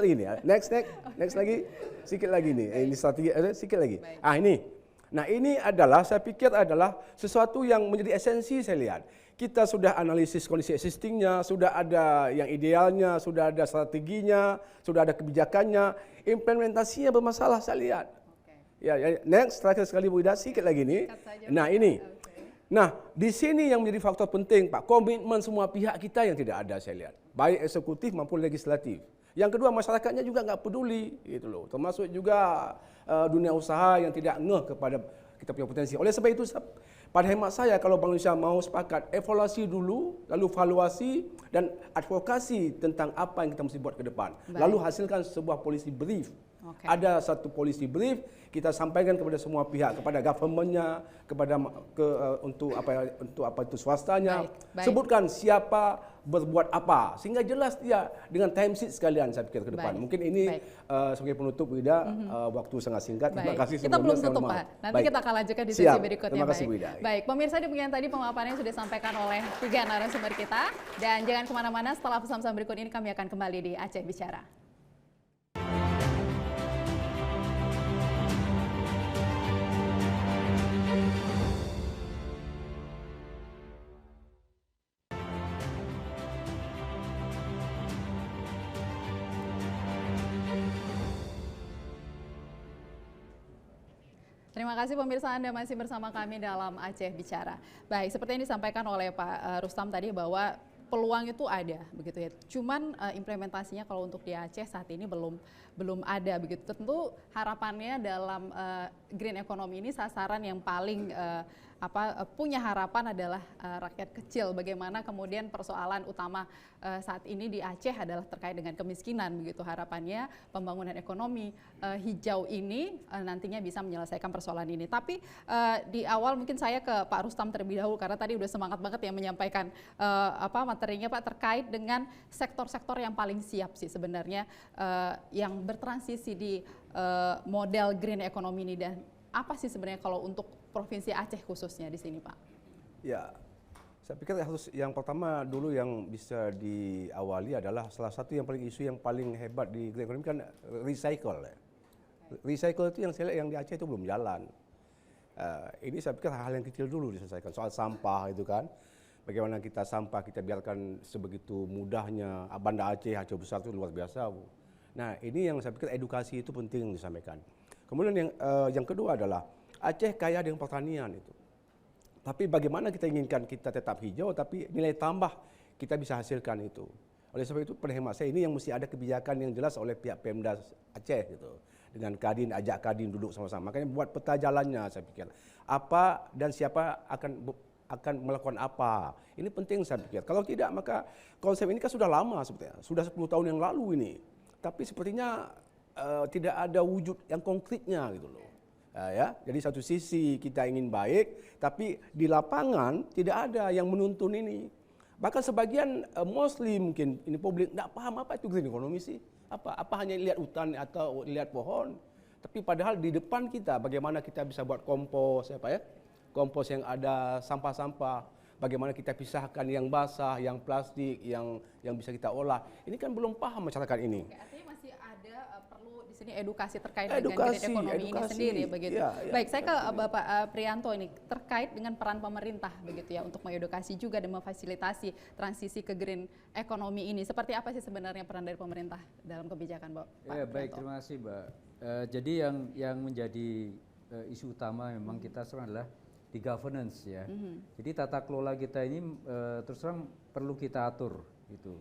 lagi nih. Next lagi, sikit lagi nih. Ini strategi sikit lagi. Ini. Nah, ini adalah saya pikir adalah sesuatu yang menjadi esensi saya lihat. Kita sudah analisis kondisi existingnya, sudah ada yang idealnya, sudah ada strateginya, sudah ada kebijakannya, implementasinya bermasalah saya lihat. Ya, next terakhir sekali Bu Ida, sikit lagi nih. Nah, ini. Nah, di sini yang menjadi faktor penting, Pak, komitmen semua pihak kita yang tidak ada saya lihat, baik eksekutif maupun legislatif. Yang kedua, masyarakatnya juga nggak peduli, gitu loh. Termasuk juga dunia usaha yang tidak ngeh kepada kita punya potensi. Oleh sebab itu, pada hemat saya, kalau Bank Indonesia mau sepakat, evaluasi dulu, lalu valuasi dan advokasi tentang apa yang kita mesti buat ke depan. Lalu hasilkan sebuah policy brief. Ada satu policy brief, kita sampaikan kepada semua pihak, kepada government-nya, kepada untuk apa itu swastanya. Sebutkan siapa berbuat apa, sehingga jelas dia dengan time sheet sekalian saya pikir ke depan. Mungkin ini sebagai penutup Wida, waktu sangat singkat. Terima kasih
sebelumnya. Kita belum tutup Pak, nanti kita akan lanjutkan di sesi berikutnya.
Terima kasih Wida.
Baik, pemirsa, demikian tadi pemaparan yang sudah disampaikan oleh 3 narasumber kita. Dan jangan kemana-mana, setelah pesan-pesan berikut ini kami akan kembali di Aceh Bicara. Terima kasih pemirsa, Anda masih bersama kami dalam Aceh Bicara. Baik, seperti yang disampaikan oleh Pak Rustam tadi bahwa peluang itu ada begitu ya. Cuman implementasinya kalau untuk di Aceh saat ini belum ada begitu. Tentu harapannya dalam green economy ini sasaran yang paling punya harapan adalah rakyat kecil. Bagaimana kemudian persoalan utama saat ini di Aceh adalah terkait dengan kemiskinan begitu. Harapannya pembangunan ekonomi hijau ini nantinya bisa menyelesaikan persoalan ini. Tapi di awal mungkin saya ke Pak Rustam terlebih dahulu karena tadi udah semangat banget ya menyampaikan materinya Pak terkait dengan sektor-sektor yang paling siap sih sebenarnya yang bertransisi di model green economy ini, dan apa sih sebenarnya kalau untuk Provinsi Aceh khususnya di sini Pak? Ya,
saya pikir harus yang pertama dulu yang bisa diawali adalah salah satu yang paling isu yang paling hebat di green economy kan recycle. Recycle itu yang saya lihat yang di Aceh itu belum jalan. Ini saya pikir hal yang kecil dulu diselesaikan, soal sampah itu kan. Bagaimana kita sampah kita biarkan sebegitu mudahnya, Banda Aceh besar itu luar biasa Bu. Nah, ini yang saya pikir edukasi itu penting disampaikan. Kemudian yang kedua adalah Aceh kaya dengan pertanian itu. Tapi bagaimana kita inginkan kita tetap hijau tapi nilai tambah kita bisa hasilkan itu. Oleh sebab itu pada hemat saya ini yang mesti ada kebijakan yang jelas oleh pihak Pemda Aceh gitu. Dengan Kadin, ajak Kadin duduk sama-sama. Makanya buat peta jalannya saya pikir. Apa dan siapa akan melakukan apa. Ini penting saya pikir. Kalau tidak maka konsep ini kan sudah lama sebetulnya. Sudah 10 tahun yang lalu ini. Tapi sepertinya tidak ada wujud yang konkretnya gitu loh. Ya, jadi satu sisi kita ingin baik, tapi di lapangan tidak ada yang menuntun ini. Bahkan sebagian mostly mungkin ini publik tidak paham apa itu green economy sih. Apa hanya lihat hutan atau lihat pohon. Tapi padahal di depan kita bagaimana kita bisa buat kompos kompos yang ada sampah-sampah. Bagaimana kita pisahkan yang basah, yang plastik, yang bisa kita olah. Ini kan belum paham masyarakat ini.
Artinya masih ada perlu di sini edukasi terkait dengan green economy ini sendiri begitu. Ya. Baik, saya ke Bapak Prianto ini terkait dengan peran pemerintah begitu ya untuk mengedukasi juga dan memfasilitasi transisi ke green economy ini. Seperti apa sih sebenarnya peran dari pemerintah dalam kebijakan, Pak?
Ya, baik, terima kasih, Mbak. Jadi yang menjadi isu utama memang kita sekarang adalah di governance ya. Jadi tata kelola kita ini terus terang perlu kita atur gitu.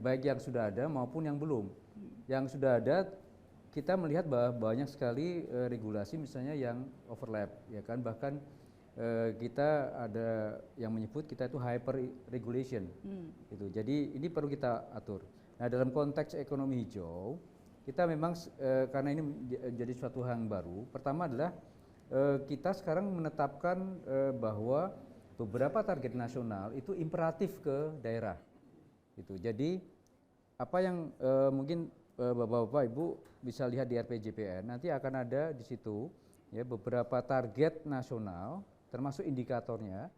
Baik yang sudah ada maupun yang belum. Yang sudah ada kita melihat bahwa banyak sekali regulasi misalnya yang overlap ya kan, bahkan kita ada yang menyebut kita itu hyper regulation gitu. Jadi ini perlu kita atur. Nah, dalam konteks ekonomi hijau kita memang karena ini menjadi suatu hal yang baru. Pertama adalah kita sekarang menetapkan bahwa beberapa target nasional itu imperatif ke daerah. Gitu. Jadi apa yang mungkin Bapak-bapak Ibu bisa lihat di RPJPN nanti akan ada di situ ya beberapa target nasional termasuk indikatornya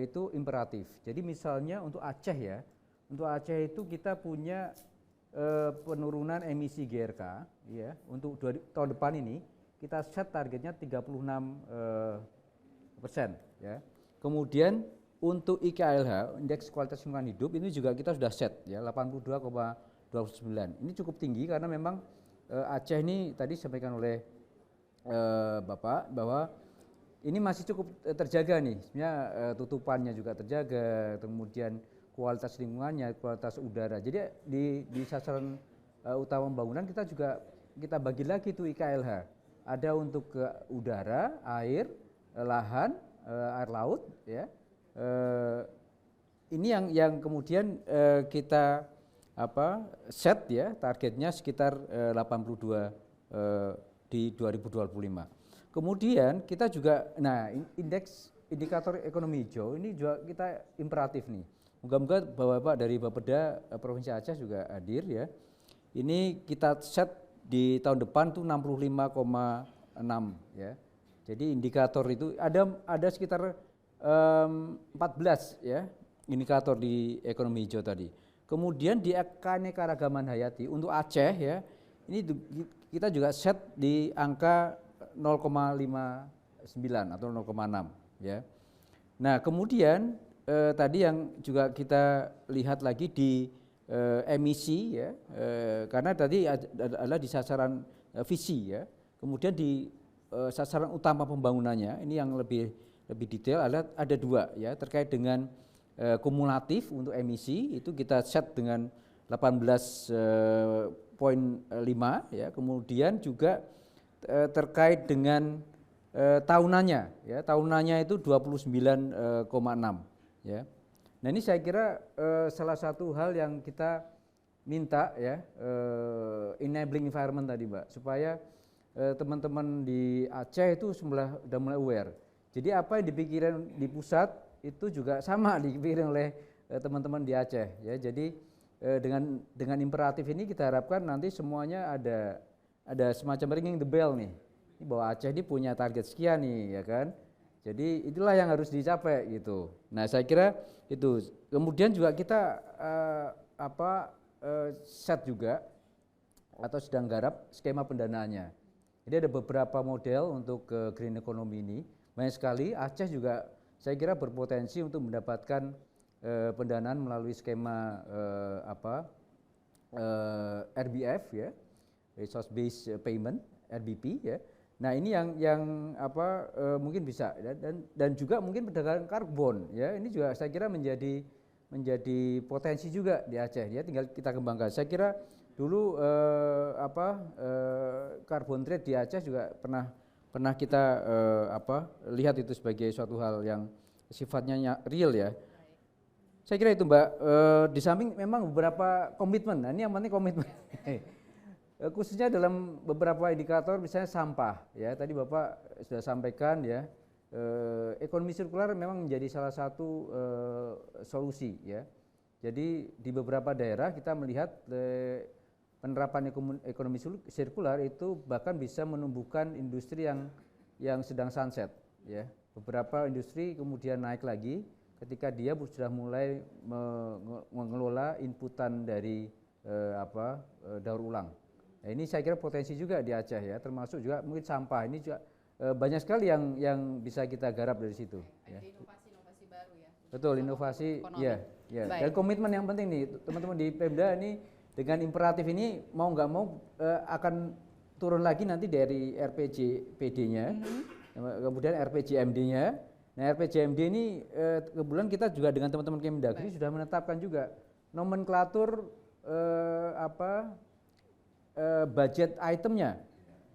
itu imperatif. Jadi misalnya untuk Aceh ya, untuk Aceh itu kita punya penurunan emisi GRK ya untuk tahun depan ini kita set targetnya 36% ya. Kemudian untuk IKLH, indeks kualitas lingkungan hidup, ini juga kita sudah set ya 82,29. Ini cukup tinggi karena memang Aceh ini tadi disampaikan oleh Bapak bahwa ini masih cukup terjaga nih, sebenarnya tutupannya juga terjaga, kemudian kualitas lingkungannya, kualitas udara. Jadi di sasaran utama pembangunan kita juga kita bagi lagi tuh IKLH. Ada untuk ke udara, air, lahan, air laut, ya. Ini yang kemudian kita set ya targetnya sekitar 82 di 2025. Kemudian kita juga, nah indikator ekonomi hijau ini juga kita imperatif nih. Moga-moga Bapak dari Bapeda Provinsi Aceh juga hadir ya. Ini kita set di tahun depan tuh 65,6 ya. Jadi indikator itu ada sekitar 14 ya indikator di ekonomi hijau tadi. Kemudian di keanekaragaman hayati untuk Aceh ya, ini kita juga set di angka 0,59 atau 0,6 ya. Nah, kemudian tadi yang juga kita lihat lagi di emisi ya, karena tadi adalah di sasaran visi ya. Kemudian di sasaran utama pembangunannya ini yang lebih detail ada dua ya terkait dengan kumulatif untuk emisi itu kita set dengan 18,5 ya. Kemudian juga terkait dengan tahunannya ya, tahunannya itu 29,6 ya. Nah, ini saya kira salah satu hal yang kita minta ya, enabling environment tadi Mbak, supaya teman-teman di Aceh itu sudah mulai aware. Jadi apa yang dipikirin di pusat itu juga sama dipikirin oleh teman-teman di Aceh ya. Jadi dengan imperatif ini kita harapkan nanti semuanya ada semacam ringing the bell nih. Ini bahwa Aceh ini punya target sekian nih ya kan. Jadi itulah yang harus dicapai gitu. Nah, saya kira itu. Kemudian juga kita set juga atau sedang garap skema pendanaannya. Jadi ada beberapa model untuk green economy ini. Banyak sekali. Aceh juga saya kira berpotensi untuk mendapatkan pendanaan melalui skema RBF ya, resource based payment RBP ya. Nah, ini yang mungkin bisa dan juga mungkin perdagangan karbon ya. Ini juga saya kira menjadi potensi juga di Aceh ya, tinggal kita kembangkan. Saya kira dulu carbon trade di Aceh juga pernah kita lihat itu sebagai suatu hal yang sifatnya real ya. Saya kira itu Mbak, di samping memang beberapa komitmen, nah ini yang penting komitmen. Khususnya dalam beberapa indikator misalnya sampah ya, tadi Bapak sudah sampaikan ya, ekonomi sirkular memang menjadi salah satu solusi ya. Jadi di beberapa daerah kita melihat penerapan ekonomi sirkular itu bahkan bisa menumbuhkan industri yang sedang sunset ya. Beberapa industri kemudian naik lagi ketika dia sudah mulai mengelola inputan dari daur ulang. Nah, ini saya kira potensi juga di Aceh ya, termasuk juga mungkin sampah ini juga banyak sekali yang bisa kita garap dari situ.
Ada inovasi-inovasi baru ya.
Betul, inovasi ya. Dan komitmen yang penting nih teman-teman di Pemda ini dengan imperatif ini mau nggak mau akan turun lagi nanti dari RPJPD-nya, kemudian RPJMD-nya. Nah, RPJMD ini kebetulan kita juga dengan teman-teman Kemendagri sudah menetapkan juga nomenklatur budget itemnya,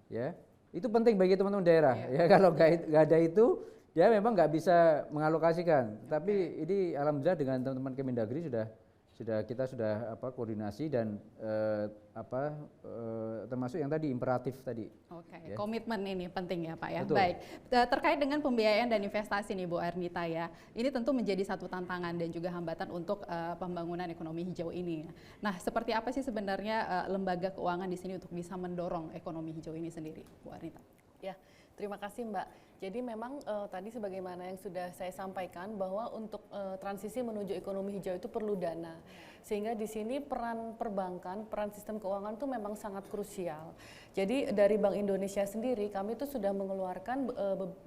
ya itu penting bagi teman-teman daerah. Ya kalau nggak ada itu, dia memang nggak bisa mengalokasikan. Tapi ini alhamdulillah dengan teman-teman Kemendagri kita sudah koordinasi dan termasuk yang tadi imperatif tadi.
Oke, ya. Komitmen ini penting ya Pak ya.
Betul.
Baik, terkait dengan pembiayaan dan investasi nih Bu Ernita ya, ini tentu menjadi satu tantangan dan juga hambatan untuk pembangunan ekonomi hijau ini. Nah, seperti apa sih sebenarnya lembaga keuangan di sini untuk bisa mendorong ekonomi hijau ini sendiri, Bu Ernita?
Ya, terima kasih Mbak. Jadi memang tadi sebagaimana yang sudah saya sampaikan bahwa untuk transisi menuju ekonomi hijau itu perlu dana. Sehingga di sini peran perbankan, peran sistem keuangan itu memang sangat krusial. Jadi dari Bank Indonesia sendiri kami itu sudah mengeluarkan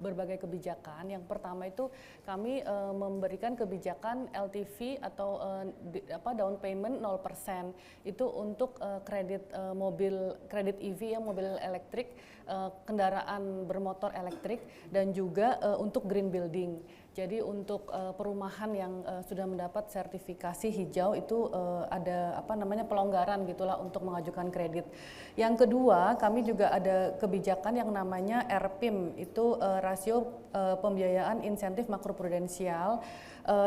berbagai kebijakan. Yang pertama itu kami memberikan kebijakan LTV atau down payment 0% itu untuk kredit mobil, kredit EV yang mobil elektrik, kendaraan bermotor elektrik, dan juga untuk green building. Jadi untuk perumahan yang sudah mendapat sertifikasi hijau itu ada pelonggaran gitulah untuk mengajukan kredit. Yang kedua, kami juga ada kebijakan yang namanya RPIM, itu rasio pembiayaan insentif makroprudensial.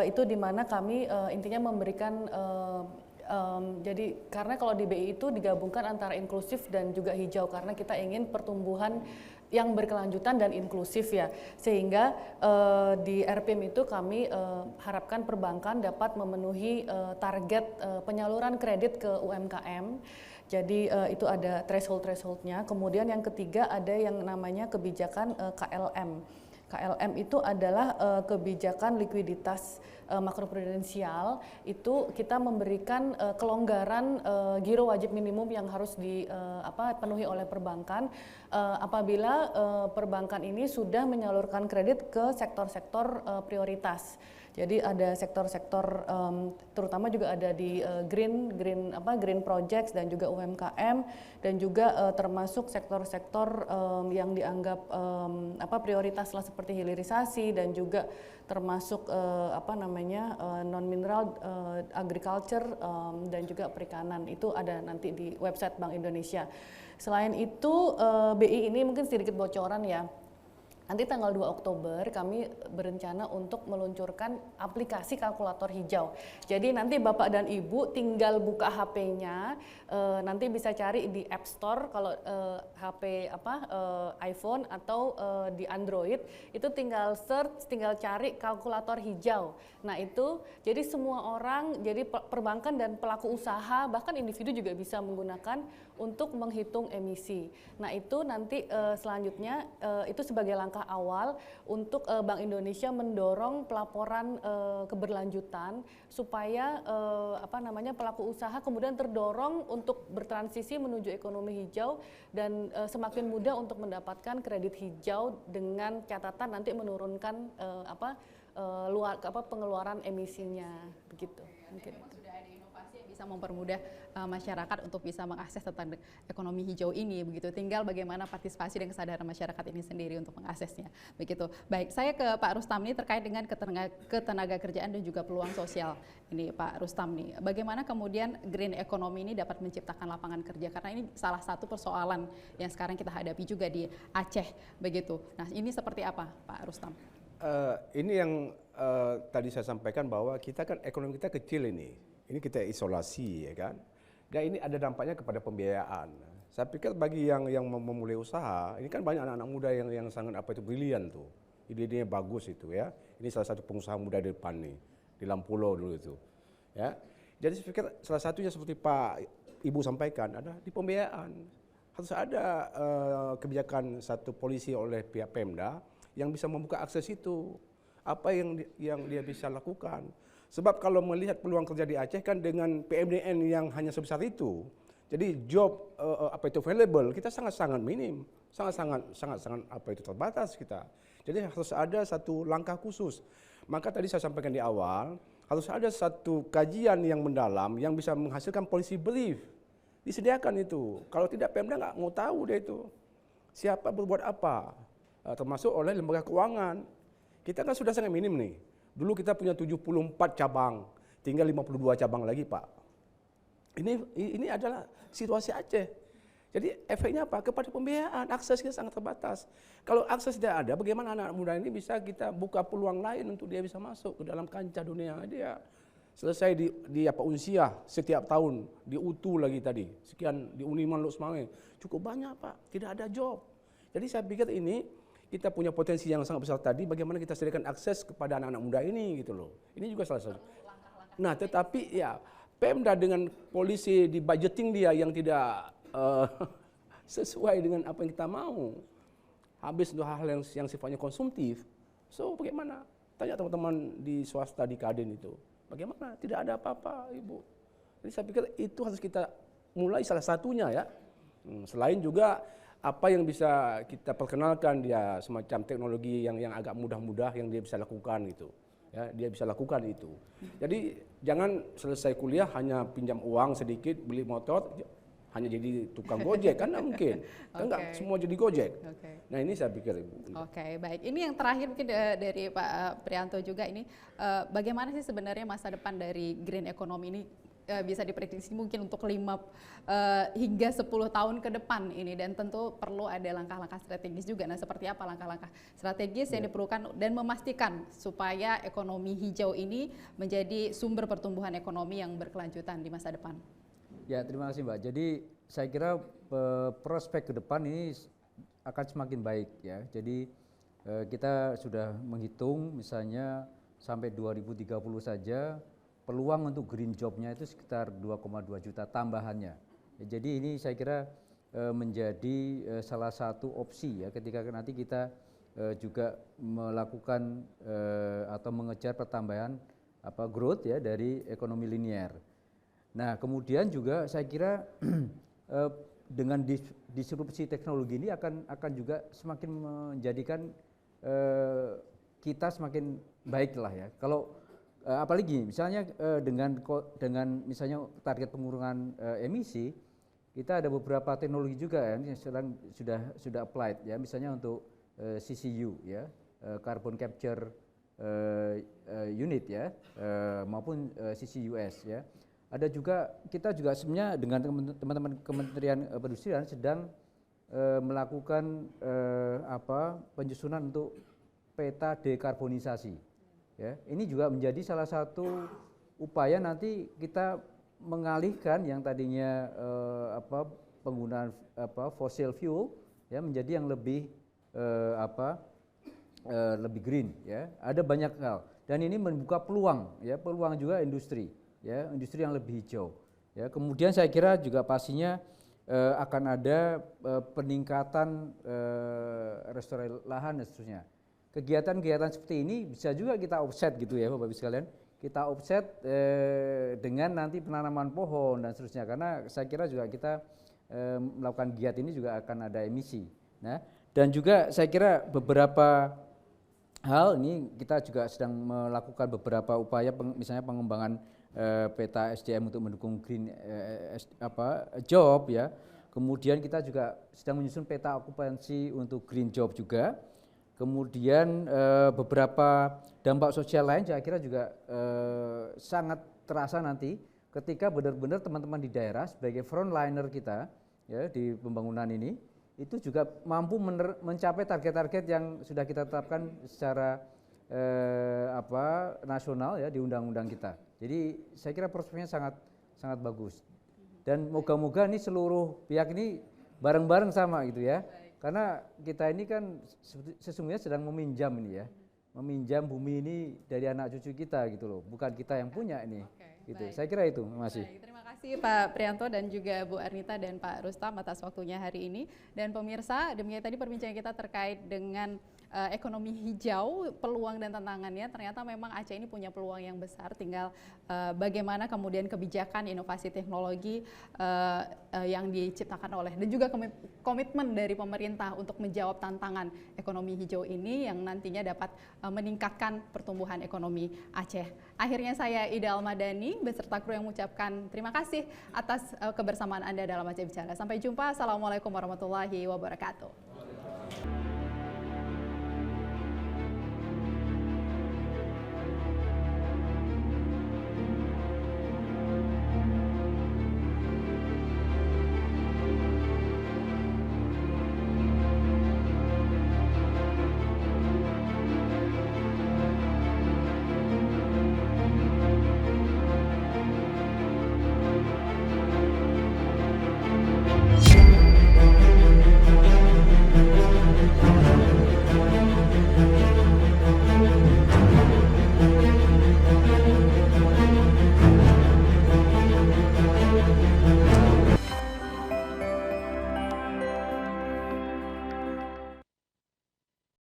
Itu di mana kami intinya memberikan jadi karena kalau di BI itu digabungkan antara inklusif dan juga hijau karena kita ingin pertumbuhan yang berkelanjutan dan inklusif ya, sehingga di RPIM itu kami harapkan perbankan dapat memenuhi target penyaluran kredit ke UMKM. Jadi itu ada threshold-thresholdnya. Kemudian yang ketiga ada yang namanya kebijakan KLM. KLM itu adalah kebijakan likuiditas makroprudensial. Itu kita memberikan kelonggaran giro wajib minimum yang harus dipenuhi oleh perbankan apabila perbankan ini sudah menyalurkan kredit ke sektor-sektor prioritas. Jadi ada sektor-sektor terutama juga ada di green projects dan juga UMKM, dan juga termasuk sektor-sektor yang dianggap prioritas lah seperti hilirisasi, dan juga termasuk non mineral agriculture dan juga perikanan. Itu ada nanti di website Bank Indonesia. Selain itu BI ini mungkin sedikit bocoran ya. Nanti tanggal 2 Oktober kami berencana untuk meluncurkan aplikasi kalkulator hijau. Jadi nanti Bapak dan Ibu tinggal buka HP-nya, nanti bisa cari di App Store kalau HP iPhone atau di Android, itu tinggal search, tinggal cari kalkulator hijau. Nah itu jadi semua orang, jadi perbankan dan pelaku usaha bahkan individu juga bisa menggunakan untuk menghitung emisi. Nah itu nanti selanjutnya itu sebagai langkah awal untuk Bank Indonesia mendorong pelaporan keberlanjutan supaya pelaku usaha kemudian terdorong untuk bertransisi menuju ekonomi hijau dan semakin mudah untuk mendapatkan kredit hijau dengan catatan nanti menurunkan pengeluaran emisinya begitu. Mungkin.
Bisa mempermudah masyarakat untuk bisa mengakses tentang ekonomi hijau ini, begitu. Tinggal bagaimana partisipasi dan kesadaran masyarakat ini sendiri untuk mengaksesnya, begitu. Baik, saya ke Pak Rustam nih terkait dengan ketenaga kerjaan dan juga peluang sosial. Ini Pak Rustam nih, bagaimana kemudian green economy ini dapat menciptakan lapangan kerja, karena ini salah satu persoalan yang sekarang kita hadapi juga di Aceh, begitu. Nah, ini seperti apa, Pak Rustam?
Ini yang tadi saya sampaikan bahwa kita kan ekonomi kita kecil ini kita isolasi ya kan, dan ini ada dampaknya kepada pembiayaan. Saya pikir bagi yang memulai usaha, ini kan banyak anak-anak muda yang sangat brilian tuh, ide-idenya bagus itu ya. Ini salah satu pengusaha muda di depan nih, di Lampulo dulu itu, ya. Jadi saya pikir salah satunya seperti Pak Ibu sampaikan ada di pembiayaan. Harus ada kebijakan satu polisi oleh pihak Pemda yang bisa membuka akses itu. Apa yang dia bisa lakukan? Sebab kalau melihat peluang kerja di Aceh kan dengan PMDN yang hanya sebesar itu, jadi job available kita sangat-sangat minim, sangat-sangat terbatas kita. Jadi harus ada satu langkah khusus. Maka tadi saya sampaikan di awal, harus ada satu kajian yang mendalam yang bisa menghasilkan policy brief. Disediakan itu. Kalau tidak Pemda nggak mau tahu dia itu. Siapa berbuat apa, termasuk oleh lembaga keuangan. Kita kan sudah sangat minim nih. Dulu kita punya 74 cabang, tinggal 52 cabang lagi Pak. Ini adalah situasi Aceh. Jadi efeknya apa? Kepada pembiayaan, akses kita sangat terbatas. Kalau akses tidak ada, bagaimana anak muda ini bisa kita buka peluang lain untuk dia bisa masuk ke dalam kancah dunia. Dia selesai di Unsiah setiap tahun, di UTU lagi tadi, sekian di Uniman Lok Semanggi. Cukup banyak Pak, tidak ada job. Jadi saya pikir ini kita punya potensi yang sangat besar tadi, bagaimana kita sediakan akses kepada anak-anak muda ini gitu loh. Ini juga salah satu. Nah, tetapi ya Pemda dengan polisi di budgeting dia yang tidak sesuai dengan apa yang kita mau. habis untuk hal-hal yang sifatnya konsumtif. So bagaimana? Tanya teman-teman di swasta di Kadin itu, bagaimana? Tidak ada apa-apa, Ibu. Jadi saya pikir itu harus kita mulai salah satunya ya. Selain juga apa yang bisa kita perkenalkan dia semacam teknologi yang agak mudah-mudah yang dia bisa lakukan gitu. Ya, dia bisa lakukan itu. Jadi jangan selesai kuliah hanya pinjam uang sedikit, beli motor, hanya jadi tukang Gojek, kan nggak mungkin. Kan nggak semua jadi Gojek. Nah ini saya pikir Ibu.
Oke, baik. Ini yang terakhir mungkin dari Pak Prianto juga ini, bagaimana sih sebenarnya masa depan dari green economy ini bisa diprediksi mungkin untuk 5 hingga 10 tahun ke depan ini, dan tentu perlu ada langkah-langkah strategis juga. Nah, seperti apa langkah-langkah strategis yang diperlukan dan memastikan supaya ekonomi hijau ini menjadi sumber pertumbuhan ekonomi yang berkelanjutan di masa depan?
Ya, terima kasih Mbak. Jadi saya kira prospek ke depan ini akan semakin baik ya. Jadi kita sudah menghitung misalnya sampai 2030 saja peluang untuk green job-nya itu sekitar 2,2 juta tambahannya. Ya, jadi ini saya kira menjadi salah satu opsi ya ketika nanti kita juga melakukan atau mengejar pertambahan growth ya dari ekonomi linear. Nah, kemudian juga saya kira dengan disrupsi teknologi ini akan juga semakin menjadikan kita semakin baik lah ya. Kalau apalagi misalnya dengan misalnya target pengurangan emisi, kita ada beberapa teknologi juga yang sedang sudah applied ya, misalnya untuk CCU ya, carbon capture unit ya, maupun CCUS ya. Ada juga kita juga sebenarnya dengan teman-teman Kementerian Perindustrian sedang melakukan penyusunan untuk peta dekarbonisasi. Ya, ini juga menjadi salah satu upaya nanti kita mengalihkan yang tadinya penggunaan fossil fuel ya menjadi yang lebih lebih green ya. Ada banyak hal dan ini membuka peluang ya, peluang juga industri ya, industri yang lebih hijau. Ya, kemudian saya kira juga pastinya akan ada peningkatan restorasi lahan dan seterusnya. Kegiatan-kegiatan seperti ini bisa juga kita offset gitu ya Bapak Ibu sekalian. Kita offset dengan nanti penanaman pohon dan seterusnya, karena saya kira juga kita melakukan giat ini juga akan ada emisi. Nah, dan juga saya kira beberapa hal ini kita juga sedang melakukan beberapa upaya misalnya pengembangan peta SDM untuk mendukung green job ya. Kemudian kita juga sedang menyusun peta okupansi untuk green job juga. Kemudian beberapa dampak sosial lain saya kira juga sangat terasa nanti ketika benar-benar teman-teman di daerah sebagai frontliner kita ya di pembangunan ini itu juga mampu mencapai target-target yang sudah kita tetapkan secara nasional ya di undang-undang kita. Jadi saya kira prospeknya sangat bagus. Dan moga-moga ini seluruh pihak ini bareng-bareng sama gitu ya. Karena kita ini kan sesungguhnya sedang meminjam ini ya, meminjam bumi ini dari anak cucu kita gitu loh, bukan kita yang punya ini. Gitu. Saya kira itu, masih.
Terima kasih Pak Prianto dan juga Bu Arnita dan Pak Rustam atas waktunya hari ini. Dan pemirsa, demikian tadi perbincangan kita terkait dengan ekonomi hijau, peluang dan tantangannya. Ternyata memang Aceh ini punya peluang yang besar, tinggal bagaimana kemudian kebijakan inovasi teknologi yang diciptakan oleh dan juga komitmen dari pemerintah untuk menjawab tantangan ekonomi hijau ini yang nantinya dapat meningkatkan pertumbuhan ekonomi Aceh. Akhirnya saya Ida Almadani beserta kru yang mengucapkan terima kasih atas kebersamaan Anda dalam Aceh Bicara. Sampai jumpa. Assalamualaikum warahmatullahi wabarakatuh.